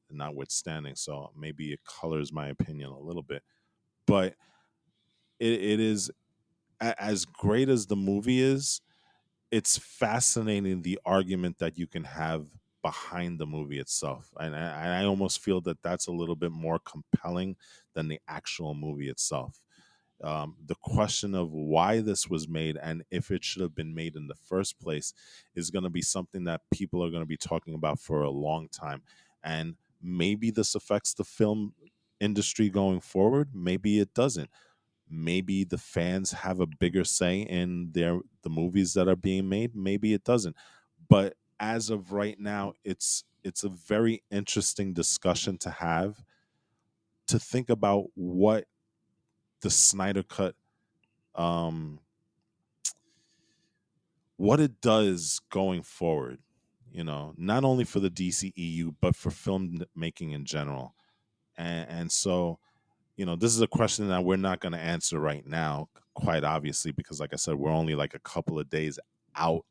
notwithstanding. So maybe it colors my opinion a little bit. But it is as great as the movie is. It's fascinating the argument that you can have behind the movie itself, and I almost feel that that's a little bit more compelling than the actual movie itself. The question of why this was made and if it should have been made in the first place is going to be something that people are going to be talking about for a long time. And maybe this affects the film industry going forward. Maybe it doesn't. Maybe the fans have a bigger say in the movies that are being made. Maybe it doesn't. But as of right now, it's a very interesting discussion to have, to think about what the Snyder Cut, um, what it does going forward. Not only for the DCEU but for filmmaking in general. And so, this is a question that we're not going to answer right now, quite obviously, because, like I said, we're only like a couple of days out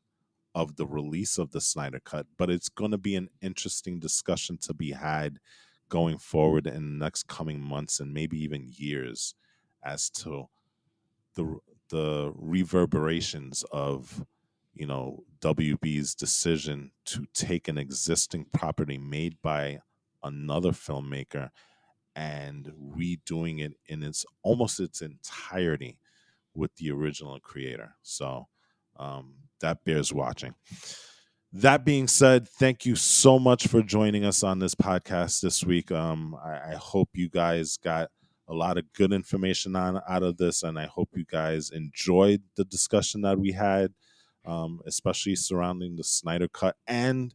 of the release of the Snyder Cut. But it's going to be an interesting discussion to be had going forward in the next coming months and maybe even years, as to the reverberations of WB's decision to take an existing property made by another filmmaker and redoing it in its entirety with the original creator. So that bears watching. That being said, thank you so much for joining us on this podcast this week. I hope you guys got a lot of good information out of this, and I hope you guys enjoyed the discussion that we had, especially surrounding the Snyder Cut and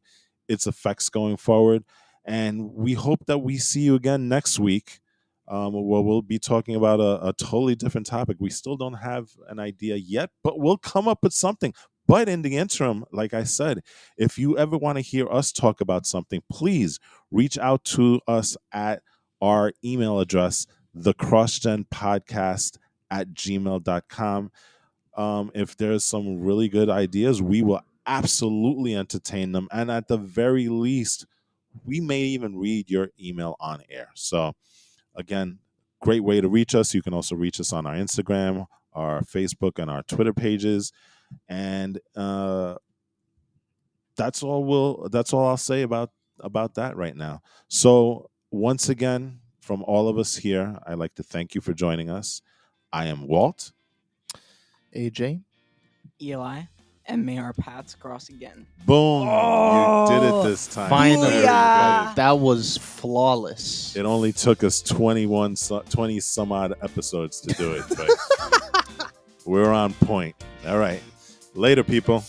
its effects going forward. And we hope that we see you again next week, where we'll be talking about a totally different topic. We still don't have an idea yet, but we'll come up with something. But in the interim, like I said, if you ever want to hear us talk about something, please reach out to us at our email address, thecrossgenpodcast@gmail.com. If there's some really good ideas, we will absolutely entertain them. And at the very least, we may even read your email on air. So, again, great way to reach us. You can also reach us on our Instagram, our Facebook, and our Twitter pages. And that's all I'll say about that right now. So once again, from all of us here, I'd like to thank you for joining us. I am Walt. AJ. Eli, and may our paths cross again. Boom! You did it Oh, this time. Finally, Very booyah. good. that was flawless. It only took us 20 some odd episodes to do it, but we're on point. All right. Later, people.